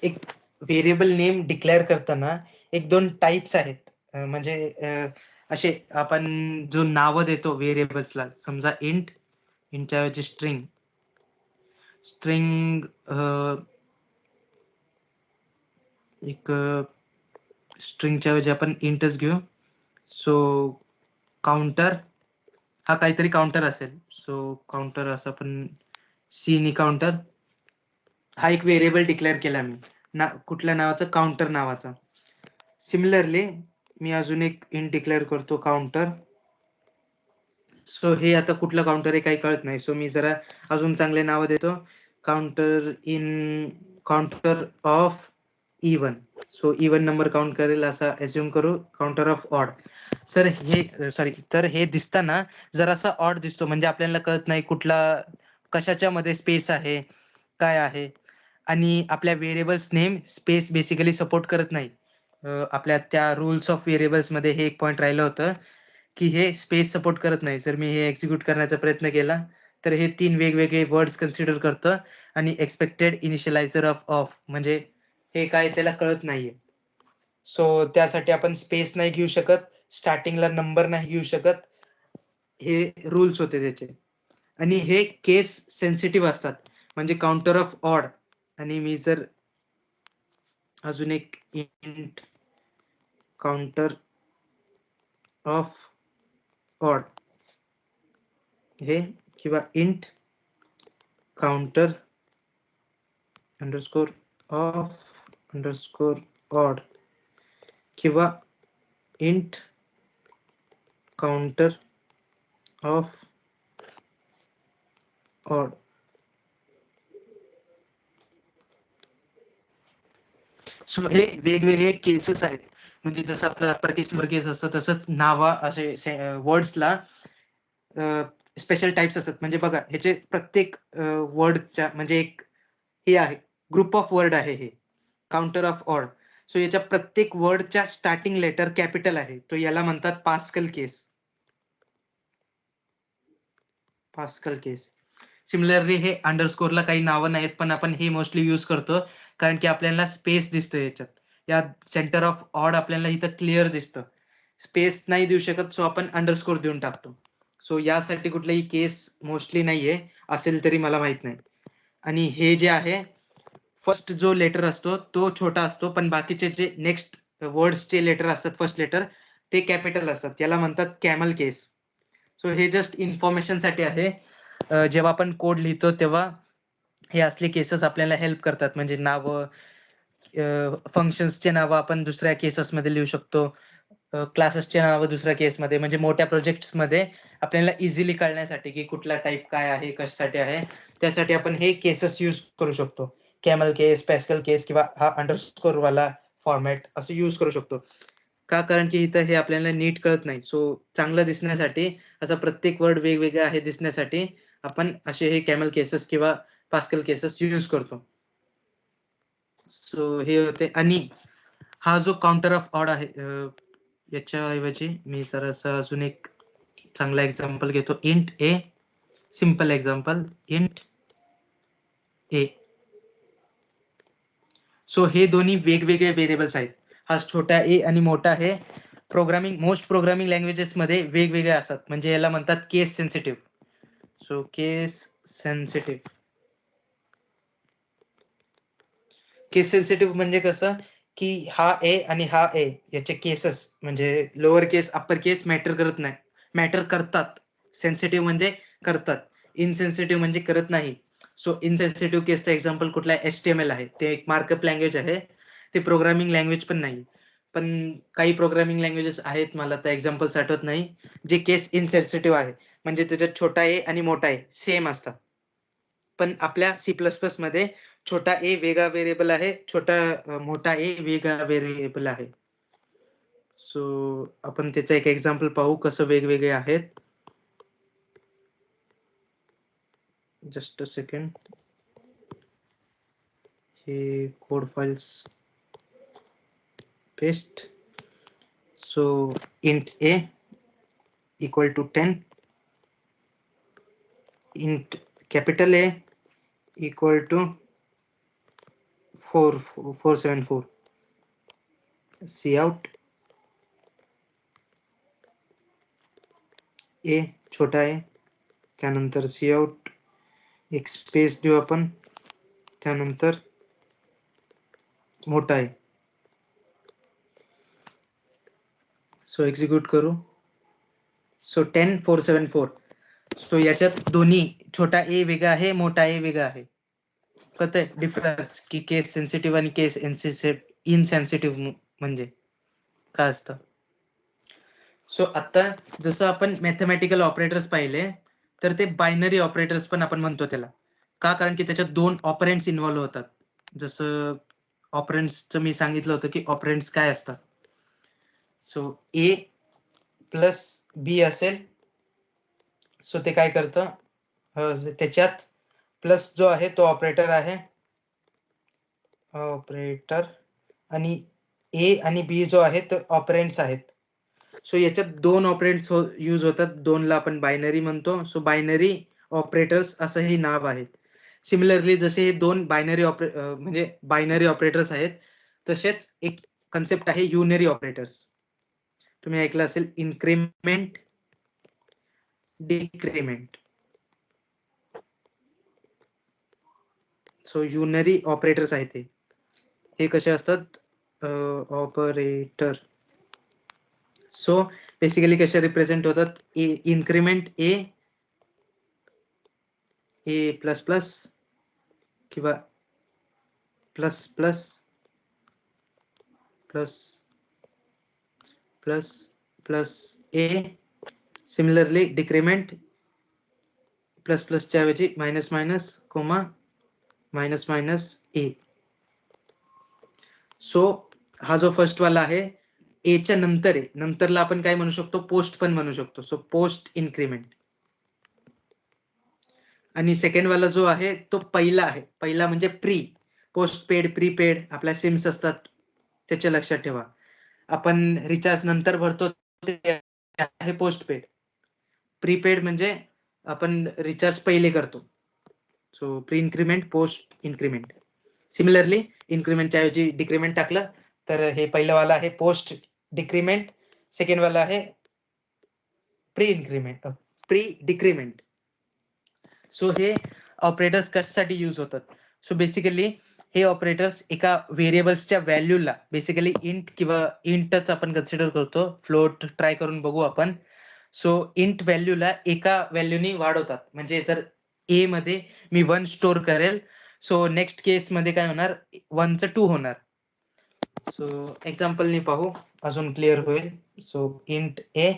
एक व्हेरिएबल नेम डिक्लेअर करताना 1-2 टाइप्स आहेत. म्हणजे असे आपण जो नावं देतो व्हेरिएबल्सला समजा इंटच्या ऐवजी स्ट्रिंग एक स्ट्रिंगच्या ऐवजी आपण इंटच घेऊ. सो काउंटर हा काहीतरी काउंटर असेल. सो काउंटर असं आपण नी काउंटर हा एक व्हेरिएबल डिक्लेअर केला मी कुठल्या नावाचा काउंटर नावाचा. सिमिलरली मी अजून एक इंट डिक्लेअर करतो काउंटर. सो हे आता कुठलं काउंटर आहे काही कळत नाही. सो मी जरा अजून चांगले नाव देतो counter of even. So even number count करेल असा अज्युम करू. Counter of odd. तर हे दिसताना जरासा ऑड दिसतो म्हणजे आपल्याला कळत नाही कशाच्या मध्ये स्पेस आहे काय आहे. आणि आपल्या variables name space basically support करत नाही. आपल्या त्या रूल्स ऑफ व्हेरिएबल्स मध्ये हे एक पॉइंट राहिलं होतं की हे स्पेस सपोर्ट करत नाही. जर मी हे एक्झिक्यूट करण्याचा प्रयत्न केला तर हे 3 वेगवेगळे वर्ड्स कन्सिडर करतं आणि एक्सपेक्टेड इनिशियलायझर ऑफ म्हणजे हे काय त्याला कळत नाहीये. सो त्यासाठी आपण स्पेस नाही घेऊ शकत. स्टार्टिंगला नंबर नाही घेऊ शकत. हे रूल्स होते त्याचे. आणि हे केस सेन्सिटिव्ह असतात. म्हणजे काउंटर ऑफ ऑड आणि मी जर अजून एक इंट काउंटर ऑफ ऑड हे किंवा int counter underscore of underscore odd किंवा int counter of odd. So हे वेगवेगळे केसेस आहेत. म्हणजे जसं आपलं अप्पर केस लोअर केस असतं तसंच नावा असे वर्ड्सला स्पेशल टाइप्स असतात. म्हणजे बघा ह्याचे प्रत्येक वर्डच्या म्हणजे एक हे आहे ग्रुप ऑफ वर्ड आहे हे काउंटर ऑफ ऑड. सो याच्या प्रत्येक वर्डच्या स्टार्टिंग लेटर कॅपिटल आहे. तो याला म्हणतात पास्कल केस. सिमिलरली हे अंडरस्कोरला काही नावं नाहीत पण आपण हे मोस्टली यूज करतो कारण की आपल्याला स्पेस दिसतं याच्यात. या सेंटर ऑफ ऑड आपल्याला इथं क्लिअर दिसतं. स्पेस नाही देऊ शकत, सो आपण अंडरस्कोर देऊन टाकतो. सो यासाठी कुठलाही केस मोस्टली नाहीये, असेल तरी मला माहित नाही. आणि हे जे आहे फर्स्ट जो लेटर असतो तो छोटा असतो, पण बाकीचे जे नेक्स्ट वर्ड्सचे लेटर असतात फर्स्ट लेटर ते कॅपिटल असतात. याला म्हणतात कॅमल केस. सो हे जस्ट इन्फॉर्मेशन साठी आहे. जेव्हा आपण कोड लिहितो तेव्हा हे असले केसेस आपल्याला हेल्प करतात. म्हणजे नावं, फंक्शन्सचे नावं आपण दुसऱ्या केसेसमध्ये लिहू शकतो, क्लासेसचे नावं दुसऱ्या केसमध्ये, म्हणजे मोठ्या प्रोजेक्ट्समध्ये आपल्याला इझिली कळण्यासाठी की कुठला टाईप काय आहे, कशासाठी आहे, त्यासाठी आपण हे केसेस यूज करू शकतो. कॅमल केस, पॅस्कल केस किंवा हा अंडरस्कोर वाला फॉर्मॅट असं यूज करू शकतो. का? कारण की इथं हे आपल्याला नीट कळत नाही. सो चांगलं दिसण्यासाठी असं प्रत्येक वर्ड वेगवेगळे आहे दिसण्यासाठी आपण असे हे कॅमल केसेस किंवा पास्कल केसेस यूज करतो. सो हे होते. आणि हा जो काउंटर ऑफ ऑड आहे, याच्याऐवजी मी जरासा अजून एक चांगला एक्झाम्पल घेतो. इंट ए, सिंपल एक्झाम्पल, इंट ए. सो हे दोन्ही वेगवेगळे व्हेरिएबल्स आहेत. हा छोटा ए आणि मोठा आहे. मोस्ट प्रोग्रामिंग लँग्वेजेस मध्ये वेगवेगळे असतात, म्हणजे याला म्हणतात केस सेन्सिटिव्ह. सो केस सेन्सिटिव्ह म्हणजे कसं की हा ए आणि हा ए याचे केसेस म्हणजे लोअर केस अप्पर केस मॅटर करत नाही, मॅटर करतात. सेन्सिटिव्ह म्हणजे करतात, इनसेन्सिटिव्ह म्हणजे करत नाही. सो इनसेन्सिटिव्ह केसचा एक्झाम्पल कुठला आहे? HTML आहे. ते एक मार्कअप लँग्वेज आहे, ते प्रोग्रामिंग लँग्वेज पण नाही. पण काही प्रोग्रामिंग लँग्वेजेस आहेत, मला त्या एक्झाम्पल्स आठवत नाही, जे केस इनसेन्सिटिव्ह आहे, म्हणजे त्याच्यात छोटा ए आणि मोठा ए सेम असतात. पण आपल्या C++ मध्ये छोटा ए वेगळा व्हेरिएबल आहे, मोठा ए वेगळा व्हेरिएबल आहे. सो आपण त्याचं एक एक्झाम्पल पाहू कसं वेगवेगळे आहेत. Just a second. हे code files paste. So int A equal to 10, int capital A equal to 474. cout A छोटा आहे, त्यानंतर cout एक स्पेस देऊ आपण, त्यानंतर मोठा आहे. सो एक्झिक्यूट करू. सो 10 474. सो याच्यात दोन्ही छोटा ए वेगळा आहे, मोठा ए वेगळा आहे. कळतंय डिफरन्स की केस सेन्सिटिव्ह आणि केस इनसेन्सिटिव्ह म्हणजे काय असतं. सो आता जसं आपण मॅथमॅटिकल ऑपरेटर्स पाहिले, तर ते बायनरी ऑपरेटर्स पण आपण म्हणतो त्याला. का? कारण की त्याच्यात 2 ऑपरेंड्स इन्व्हॉल्व होतात. जसं ऑपरेंड्सचं मी सांगितलं होतं की ऑपरेंड्स काय असतात. सो ए प्लस बी असेल, सो ते काय करतं, त्याच्यात प्लस जो आहे तो ऑपरेटर आहे, ऑपरेटर, आणि ए आणि बी जो आहे तो ऑपरेंड्स आहेत. सो याच्यात 2 ऑपरेंड्स यूज होतात. 2 ला आपण बायनरी म्हणतो. सो बायनरी ऑपरेटर्स असंही नाव आहे. सिमिलरली जसे हे 2 म्हणजे बायनरी ऑपरेटर्स आहेत, तसेच एक कन्सेप्ट आहे युनरी ऑपरेटर्स. तुम्ही ऐकलं असेल increment, decrement. So unary operators आहेत हे कसे असतात? ऑपरेटर. सो बेसिकली कसे रिप्रेझेंट होतात? इन्क्रिमेंट ए प्लस प्लस किंवा plus plus plus plus plus A. Similarly decrement plus प्लसच्या ऐवजी minus minus comma minus minus A. So हा जो फर्स्ट वाला आहे एच्या नंतर आहे, नंतरला आपण काय म्हणू शकतो? पोस्ट पण म्हणू शकतो. So post increment. आणि सेकंड वाला जो आहे तो पहिला आहे. पहिला म्हणजे प्री. पोस्ट पेड, प्रीपेड आपल्या सिम्स असतात, त्याचे लक्षात ठेवा. आपण रिचार्ज नंतर भरतो ते आहे पोस्ट पेड. प्रीपेड म्हणजे आपण रिचार्ज पहिले करतो. So pre increment, post increment. Similarly इन्क्रिमेंटच्या ऐवजी डिक्रिमेंट टाकलं तर हे पहिलं वाला आहे पोस्ट डिक्रिमेंट. सेकंड वाला आहे प्री डिक्रीमेंट. सो हे ऑपरेटर्स कशासाठी यूज होतात? सो बेसिकली हे ऑपरेटर्स एका व्हेरिएबल्सच्या व्हॅल्यूला बेसिकली इंट किंवा इंटच आपण कन्सिडर करतो, फ्लोट ट्राय करून बघू आपण. सो इंट व्हॅल्यूला एका व्हॅल्यूनी वाढवतात. म्हणजे जर ए मध्ये मी 1 स्टोअर करेल, सो नेक्स्ट केस मध्ये काय होणार, 1 चं 2 होणार. सो एक्झाम्पलनी पाहू, अजून क्लिअर होईल. So int A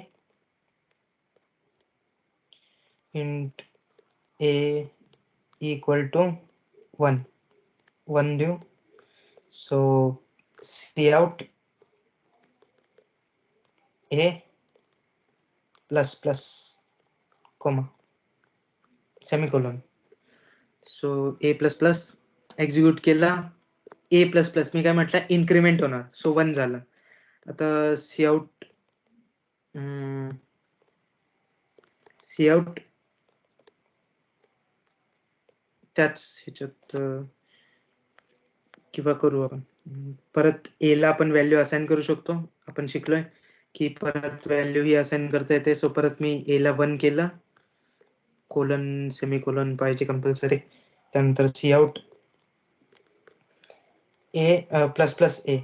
equal to 1 देऊ. So cout A plus plus comma semicolon. So A plus plus execute केला. ए प्लस प्लस मी काय म्हटलं, इन्क्रीमेंट होणार. सो 1 झालं. आता काउट त्याच ह्याच्यात किंवा करू आपण परत ए ला आपण व्हॅल्यू असाइन करू शकतो. आपण शिकलोय की परत व्हॅल्यू ही असाइन करता येते. सो परत मी ए ला 1 केलं, कोलन सेमिकोलॉन पाहिजे कंपल्सरी. त्यानंतर cout A plus plus A.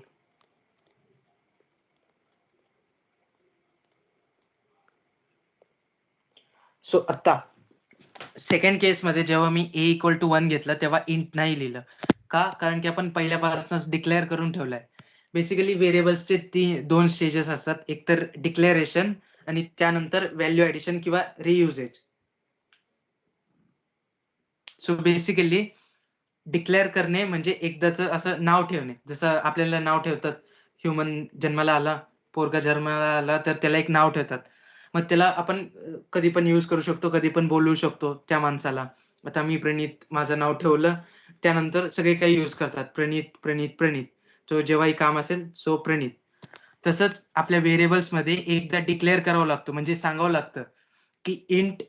So आता सेकंड केस मध्ये जेव्हा मी ए इक्वल टू 1 घेतलं तेव्हा इंट नाही लिहिलं. का? कारण की आपण पहिल्यापासूनच डिक्लेअर करून ठेवलाय. बेसिकली व्हेरिएबल्सचे 2 स्टेजेस असतात, एक तर डिक्लेरेशन आणि त्यानंतर व्हॅल्यू ऍडिशन किंवा रियुजेज. सो बेसिकली डिक्लेअर करणे म्हणजे एकदाच असं नाव ठेवणे. जसं आपल्याला नाव ठेवतात, ह्युमन जन्माला आला, पोरगा जन्माला आला तर त्याला एक नाव ठेवतात. मग त्याला आपण कधी पण यूज करू शकतो, कधी पण बोलवू शकतो त्या माणसाला. आता मी प्रणित माझं नाव ठेवलं, त्यानंतर सगळे काही यूज करतात, प्रणित प्रणित प्रणित. तो जेव्हाही काम असेल सो प्रणित. तसंच आपल्या व्हेरिएबल्स मध्ये एकदा डिक्लेअर करावं लागतं, म्हणजे सांगावं लागतं की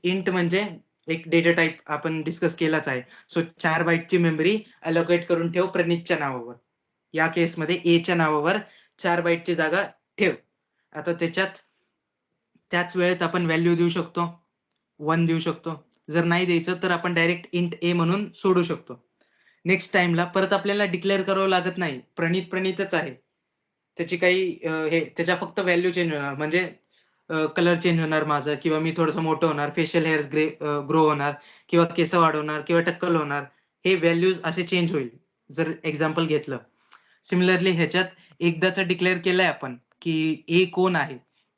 इंट म्हणजे एक डेटा टाइप आपण डिस्कस केलाच आहे. सो 4 बाईटची मेमरी अलोकेट करून ठेव प्रणितच्या नावावर. या केसमध्ये ए च्या नावावर 4 बाईटची जागा ठेव. आता त्याच वेळेत आपण व्हॅल्यू देऊ शकतो, 1 देऊ शकतो. जर नाही द्यायचं तर आपण डायरेक्ट इंट ए म्हणून सोडू शकतो. नेक्स्ट टाइमला परत आपल्याला डिक्लेअर करावं लागत नाही, प्रणितच आहे. त्याची काही त्याच्या फक्त व्हॅल्यू चेंज होणार, म्हणजे कलर चेंज होणार माझं, किंवा मी थोडंसं मोठं होणार, फेशियल हेअर्स ग्रो होणार, किंवा केस वाढवणार किंवा टक्कल होणार. हे व्हॅल्यूज असे चेंज होईल जर एक्झाम्पल घेतलं. सिमिलरली ह्याच्यात एकदाच डिक्लेअर केलंय आपण की ए कोण आहे.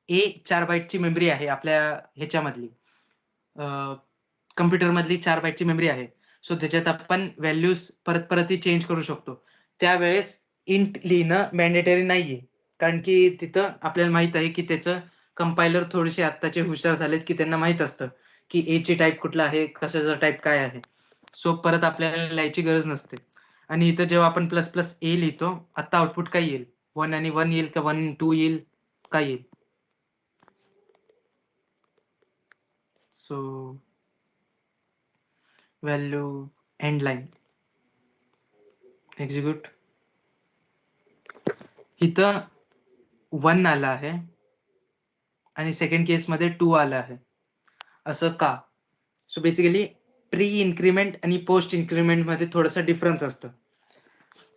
ए 4 बाईटची मेमरी आहे आपल्या ह्याच्यामधली, कम्प्युटर मधली 4 बाईटची मेमरी आहे. सो त्याच्यात आपण व्हॅल्यूज परतही चेंज करू शकतो. त्यावेळेस इंट लिहिणं मॅन्डेटरी नाहीये, कारण की तिथं आपल्याला माहित आहे की त्याचं कंपायलर थोडेसे आत्ताचे हुशार झालेत की त्यांना माहित असतं की ए ची टाईप कुठला आहे, कशाचा टाईप काय आहे. सो परत आपल्याला लिहायची गरज नसते. आणि इथं जेव्हा आपण प्लस प्लस ए लिहितो, आता आउटपुट काय येईल, 1 आणि 1 येईल का 1 2 येईल, काय येईल? So value end line execute. इथं 1 आला आहे आणि सेकंड केस मध्ये 2 आला आहे. असं का? सो बेसिकली प्री इन्क्रीमेंट आणि पोस्ट इन्क्रीमेंट मध्ये थोडासा डिफरन्स असतं.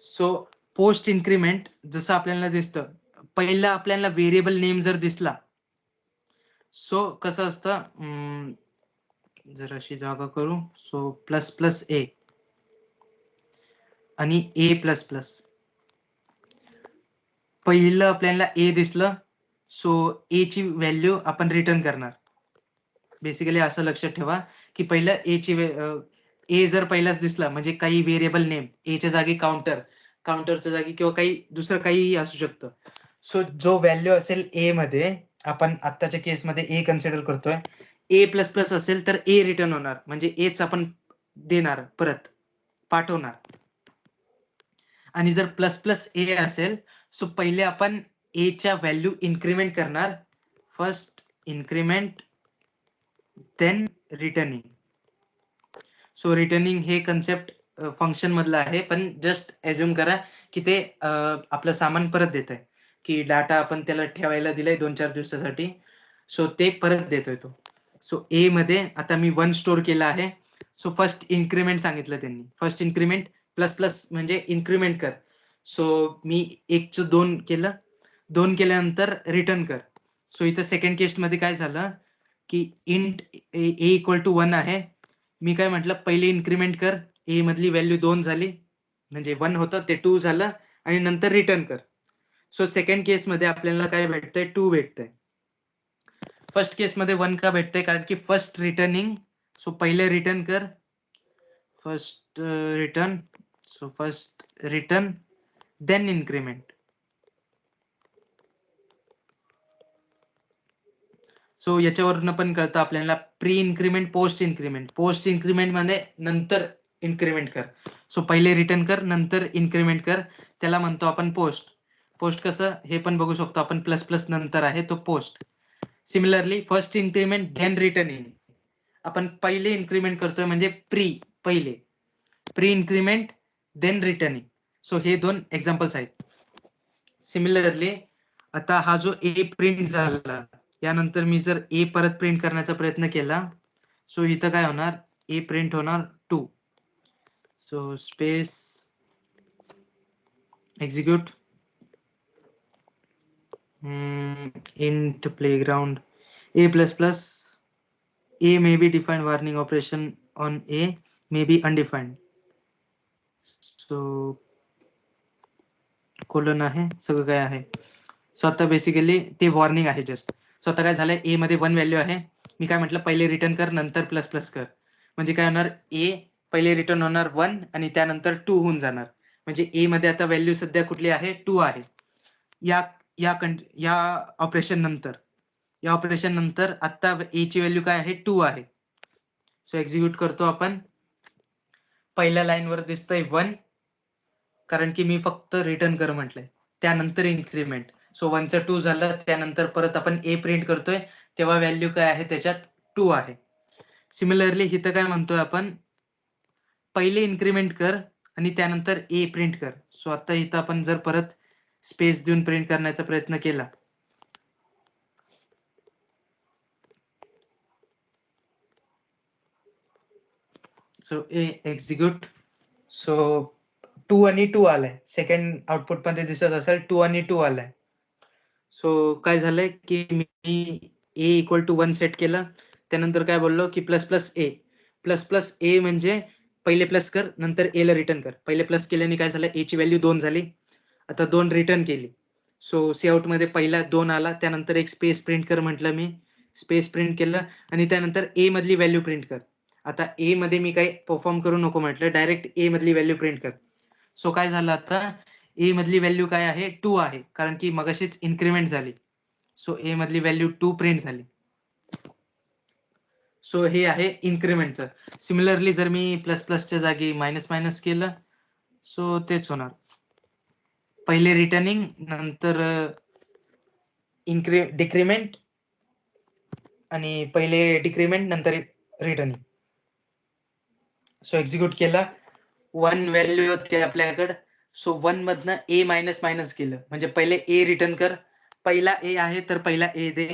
सो पोस्ट इन्क्रीमेंट जसं आपल्याला दिसतं, पहिला आपल्याला व्हेरिएबल नेम जर दिसला, सो कसं असतं, जर अशी जागा करू, सो प्लस प्लस ए आणि ए प्लस प्लस. पहिलं आपल्याला ए दिसलं, सो ए ची व्हॅल्यू आपण रिटर्न करणार. बेसिकली असं लक्षात ठेवा की पहिलं ए जर पहिलाच दिसला म्हणजे काही व्हेरिएबल नेम, ए च्या जागी काउंटरच्या जागी किंवा काही दुसरं काही असू शकतं. सो जो व्हॅल्यू असेल ए मध्ये, आपण आत्ताच्या केसमध्ये ए कन्सिडर करतोय, ए प्लस प्लस असेल तर ए रिटर्न होणार, म्हणजे एच आपण देणार, परत पाठवणार. आणि जर प्लस प्लस ए असेल, सो पहिले आपण ए च्या व्हॅल्यू इन्क्रीमेंट करणार, first increment then returning. So returning हे कन्सेप्ट फंक्शन मधलं आहे, पण जस्ट अज्युम करा की ते आपलं सामान परत देत आहे की डाटा आपण त्याला ठेवायला दिलाय 2-4 दिवसासाठी. सो ते परत देतोय तो. सो ए मध्ये आता मी 1 स्टोअर केला आहे. सो फर्स्ट इन्क्रिमेंट सांगितलं त्यांनी. फर्स्ट इन्क्रिमेंट प्लस प्लस म्हणजे इन्क्रिमेंट कर. सो मी 1चं 2 केलं. 2 केल्यानंतर रिटर्न कर. सो इथं सेकंड केस मध्ये काय झालं की इंट ए इक्वल टू 1 आहे. मी काय म्हटलं पहिले इन्क्रिमेंट कर. ए मधली व्हॅल्यू 2 झाली म्हणजे 1 होतं ते 2 झालं आणि नंतर रिटर्न कर. सो सेकंड केस मध्ये आपल्याला काय भेटतंय 2 भेटतंय. फर्स्ट केस मध्ये 1 का भेटतंय कारण की फर्स्ट रिटर्निंग. सो पहिले रिटर्न कर. First return. So first return then increment. So याच्यावरून पण कळतं आपल्याला pre increment post increment. Post increment मध्ये नंतर इन्क्रिमेंट कर. सो पहिले रिटर्न कर नंतर इन्क्रिमेंट कर त्याला म्हणतो आपण पोस्ट. पोस्ट कसं हे पण बघू शकतो आपण प्लस प्लस नंतर आहे तो post. Similarly first increment then returning. आपण पहिले इन्क्रिमेंट करतोय म्हणजे पहिले pre increment then returning. So हे 2 एक्झाम्पल्स आहेत. सिमिलरली आता हा जो ए प्रिंट झाला यानंतर मी जर ए परत प्रिंट करण्याचा प्रयत्न केला. सो इथं काय होणार ए प्रिंट होणार 2. So space execute int playground a plus plus a may be defined warning operation on a may be undefined. So colon आहे सगळं काय आहे. सो आता बेसिकली ते वॉर्निंग आहे जस्ट. सो आता काय झालंय ए मध्ये 1 व्हॅल्यू आहे. मी काय म्हटलं पहिले रिटर्न कर नंतर प्लस प्लस कर. म्हणजे काय होणार ए पहिले रिटर्न होणार 1 आणि त्यानंतर 2 होऊन जाणार. म्हणजे ए मध्ये आता व्हॅल्यू सध्या कुठली आहे 2 आहे. या ऑपरेशन नंतर आता ए ची व्हॅल्यू काय आहे 2 आहे. सो एक्झिक्यूट करतो आपण. पहिल्या लाईन वर दिसतंय 1 कारण की मी फक्त रिटर्न कर म्हटलंय. त्यानंतर इन्क्रिमेंट. सो 1चं 2 झालं त्यानंतर परत आपण ए प्रिंट करतोय तेव्हा व्हॅल्यू काय आहे त्याच्यात 2 आहे. सिमिलरली इथं काय म्हणतोय आपण पहिले इन्क्रिमेंट कर आणि त्यानंतर ए प्रिंट कर. सो आता इथं आपण जर परत स्पेस देऊन प्रिंट करण्याचा प्रयत्न केला. So A execute. सो 2 आणि 2 आलाय. सेकंड आउटपुट मध्ये दिसत असेल 2 आणि 2 आलाय. सो काय झालंय की मी ए इक्वल टू 1 सेट केलं. त्यानंतर काय बोललो की प्लस प्लस ए म्हणजे पहिले प्लस कर नंतर ए ला रिटर्न कर. पहिले प्लस केल्याने काय झालं ए ची व्हॅल्यू 2 झाली. आता 2 रिटर्न केली. सो सी आउट मध्ये पहिला 2 आला त्यानंतर एक स्पेस प्रिंट कर म्हटलं मी. स्पेस प्रिंट केलं आणि त्यानंतर ए मधली व्हॅल्यू प्रिंट कर. आता ए मध्ये मी काही परफॉर्म करू नको म्हटलं डायरेक्ट ए मधली व्हॅल्यू प्रिंट कर. सो काय झालं आता ए मधली व्हॅल्यू काय आहे 2 आहे कारण की मगाशीच इन्क्रिमेंट झाली. सो ए मधली व्हॅल्यू 2 प्रिंट झाली. सो हे आहे इन्क्रिमेंटचं. सिमिलरली जर मी प्लस प्लसच्या जागी मायनस मायनस केलं सो तेच होणार. पहिले रिटर्निंग नंतर डिक्रिमेंट आणि पहिले डिक्रिमेंट नंतर रिटर्निंग. सो एक्झिक्यूट केला. 1 व्हॅल्यू होती आपल्याकडे. सो 1 मधनं ए मायनस मायनस केलं म्हणजे पहिले ए रिटर्न कर. पहिला ए आहे तर पहिला ए दे.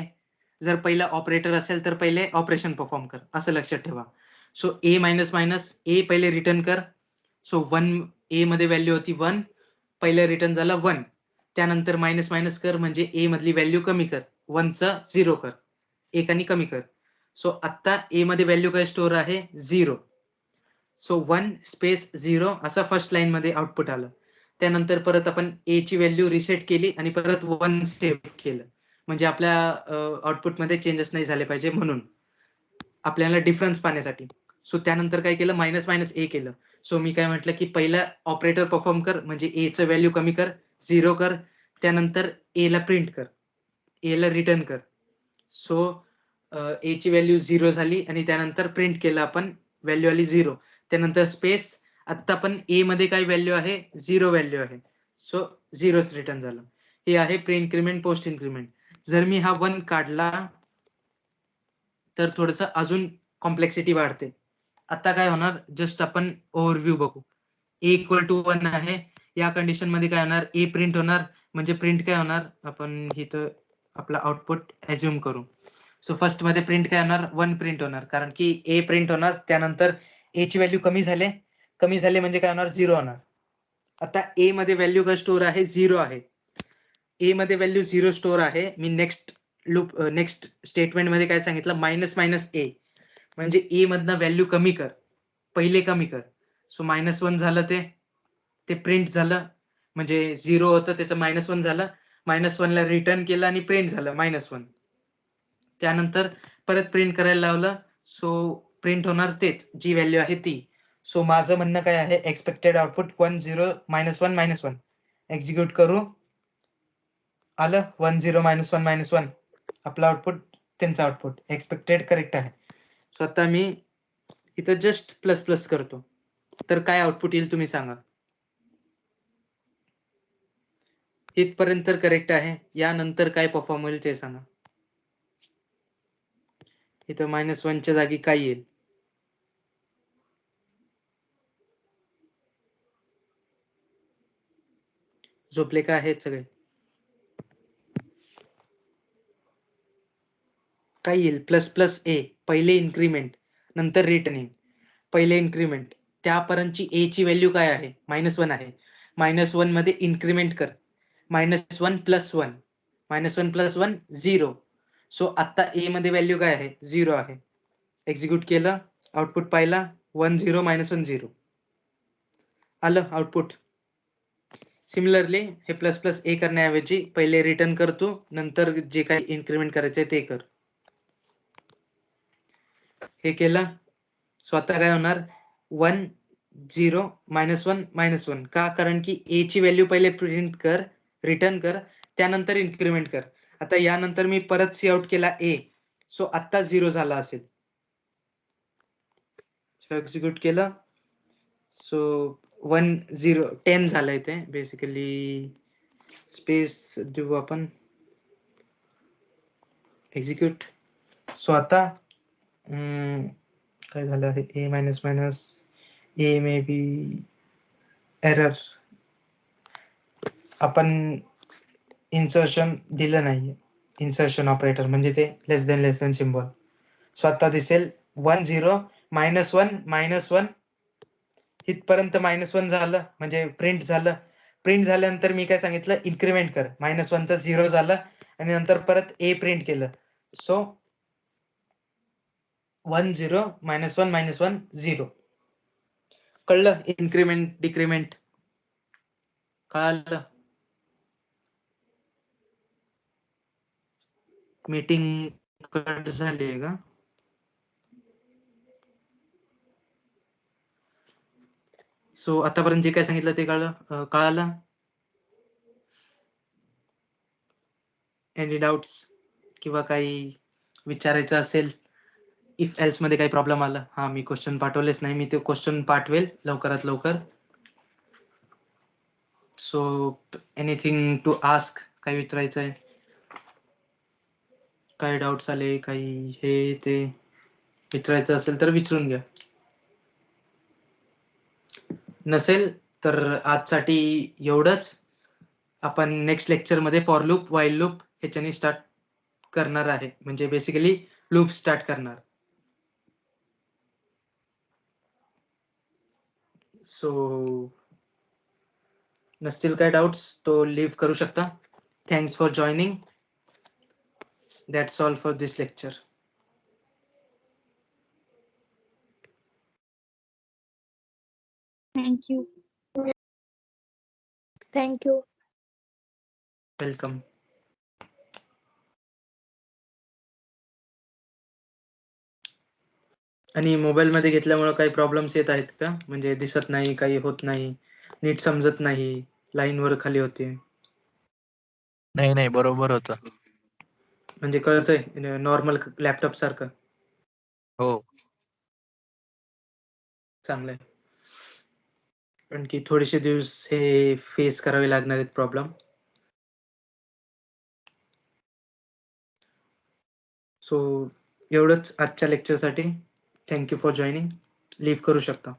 जर पहिला ऑपरेटर असेल तर पहिले ऑपरेशन परफॉर्म कर असं लक्षात ठेवा. सो ए मायनस मायनस ए पहिले रिटर्न कर. सो 1 ए मध्ये व्हॅल्यू होती 1 पहिलं रिटर्न झाला 1. त्यानंतर मायनस मायनस कर म्हणजे ए मधली व्हॅल्यू कमी कर. 1चं 0 कर. 1 आणि कमी कर. सो आता ए मध्ये व्हॅल्यू काय स्टोअर आहे 0. सो 1 स्पेस 0 असं फर्स्ट लाईन मध्ये आउटपुट आलं. त्यानंतर परत आपण ए ची व्हॅल्यू रिसेट केली आणि परत 1 सेव्ह केलं. म्हणजे आपल्या आउटपुट मध्ये चेंजेस नाही झाले पाहिजे म्हणून आपल्याला डिफरन्स पाहण्यासाठी. सो त्यानंतर काय केलं मायनस मायनस ए केलं. सो मी काय म्हटलं की पहिला ऑपरेटर परफॉर्म कर म्हणजे ए चं व्हॅल्यू कमी कर 0 कर. त्यानंतर ए ला प्रिंट कर. ए ला रिटर्न कर. सो ए ची व्हॅल्यू 0 झाली आणि त्यानंतर प्रिंट केलं आपण व्हॅल्यू आली 0. त्यानंतर स्पेस आता पण ए मध्ये काय व्हॅल्यू आहे 0 व्हॅल्यू आहे. सो 0च रिटर्न झालं. हे आहे प्री इन्क्रिमेंट पोस्ट इन्क्रिमेंट. जर मी हा 1 काढला तर थोडस अजून कॉम्प्लेक्सिटी वाढते. आता काय होणार जस्ट आपण ओव्हरव्ह्यू बघू. ए इक्वल टू 1 आहे. या कंडिशन मध्ये काय होणार ए प्रिंट होणार म्हणजे प्रिंट काय होणार, आपण इथं आपला आउटपुट अज्युम करू. सो फर्स्ट मध्ये प्रिंट काय होणार, 1 प्रिंट होणार, कारण की ए प्रिंट होणार. त्यानंतर ए ची व्हॅल्यू कमी झाले म्हणजे काय होणार, 0 होणार. आता ए मध्ये व्हॅल्यू काय स्टोअर आहे, 0 आहे. ए मध्ये व्हॅल्यू 0 स्टोअर आहे. मी नेक्स्ट स्टेटमेंट मध्ये काय सांगितलं, मायनस मायनस ए, म्हणजे ए मधनं व्हॅल्यू कमी कर, पहिले कमी कर. सो -1 झालं, ते प्रिंट झालं, म्हणजे 0 होतं त्याचं -1 झालं. -1 ला रिटर्न केलं आणि प्रिंट झालं -1. त्यानंतर परत प्रिंट करायला लावलं. सो प्रिंट होणार तेच, जी व्हॅल्यू आहे ती. सो माझं म्हणणं काय आहे, एक्सपेक्टेड आउटपुट 1 0 -1 -1. एक्झिक्यूट करू. आलं 1 0 -1 -1. आपलं आउटपुट, त्यांचं आउटपुट एक्सपेक्टेड करेक्ट आहे. सो आता मी इथं जस्ट प्लस प्लस करतो, तर काय आउटपुट येईल तुम्ही सांगा. इथपर्यंत करेक्ट आहे. यानंतर काय परफॉर्म होईल ते सांगा. इथं -1 च्या जागी काय येईल. झोपले का आहेत सगळे. काय येईल, प्लस प्लस ए, पहिले इन्क्रीमेंट नंतर रिटर्निंग. पहिले इन्क्रीमेंट, त्यापर्यंतची ए ची व्हॅल्यू काय आहे, -1 आहे. -1 मध्ये इन्क्रीमेंट कर, -1 + 1, -1 + 1 0. सो आता ए मध्ये व्हॅल्यू काय आहे, 0 आहे. एक्झिक्यूट केलं, आउटपुट पाहिला 1 0 -1 0. आलं आउटपुट. सिमिलरली हे प्लस प्लस ए करण्याऐवजी पहिले रिटर्न करतो, नंतर जे काही इन्क्रीमेंट करायचंय ते कर. हे केलं. स्वतः काय होणार, 1 0 -1 -1. का, कारण की ए ची व्हॅल्यू पहिले प्रिंट कर, रिटर्न कर, त्यानंतर इन्क्रीमेंट कर. आता यानंतर मी परत सी आउट केला ए, सो आता 0 झाला असेल. एक्झिक्यूट केलं. सो 1 0 10 झालंय ते. बेसिकली स्पेस देऊ आपण, एक्झिक्यूट. सो आता काय झालं आहे, A minus minus A may be error. आपण इन्सर्शन दिलं नाहीये, इन्सर्शन ऑपरेटर म्हणजे ते लेस देन सिम्बॉल. सो आता दिसेल 1 0 -1 -1. इथपर्यंत -1 झालं म्हणजे प्रिंट झालं. प्रिंट झाल्यानंतर मी काय सांगितलं, इन्क्रीमेंट कर, -1 चं 0 झालं आणि नंतर परत ए प्रिंट केलं. सो 1 0 -1 -1 0. कळलं, इन्क्रीमेंट डिक्रीमेंट कळालं. मीटिंग कट झाली आहे का. सो आतापर्यंत जे काय सांगितलं ते कळालं. एनी डाऊट्स किंवा काही विचारायचं असेल, इफ एल्स मध्ये काही प्रॉब्लेम आला. हा, मी क्वेश्चन पाठवलेच नाही, मी ते क्वेश्चन पाठवेल लवकरात लवकर. सो एनिथिंग टू आस्क, काय विचारायचंय, काय डाऊट्स आले, काही हे ते विचारायचं असेल तर विचारून घ्या. नसेल तर आजसाठी एवढंच. आपण नेक्स्ट लेक्चर मध्ये फॉर लूप, व्हाईल लूप ह्याच्याने स्टार्ट करणार आहे, म्हणजे बेसिकली लूप स्टार्ट करणार. सो नसतील काय डाऊट्स तो लीव्ह करू शकता. Thanks for joining. That's all for this lecture. Thank you. Thank you. Welcome. आणि मोबाईल मध्ये घेतल्यामुळे काही प्रॉब्लेम्स येत आहेत का, म्हणजे दिसत नाही, काही होत नाही, नीट समजत नाही, लाईन वर खाली होते. नाही बरोबर होतं. म्हणजे कळतंय नॉर्मल लॅपटॉप सारखं. हो. चांगलंय. आणखी थोडेसे दिवस हे फेस करावे लागणार आहेत प्रॉब्लेम. सो एवढंच आजच्या लेक्चरसाठी. Thank you for joining. लीव्ह करू शकता.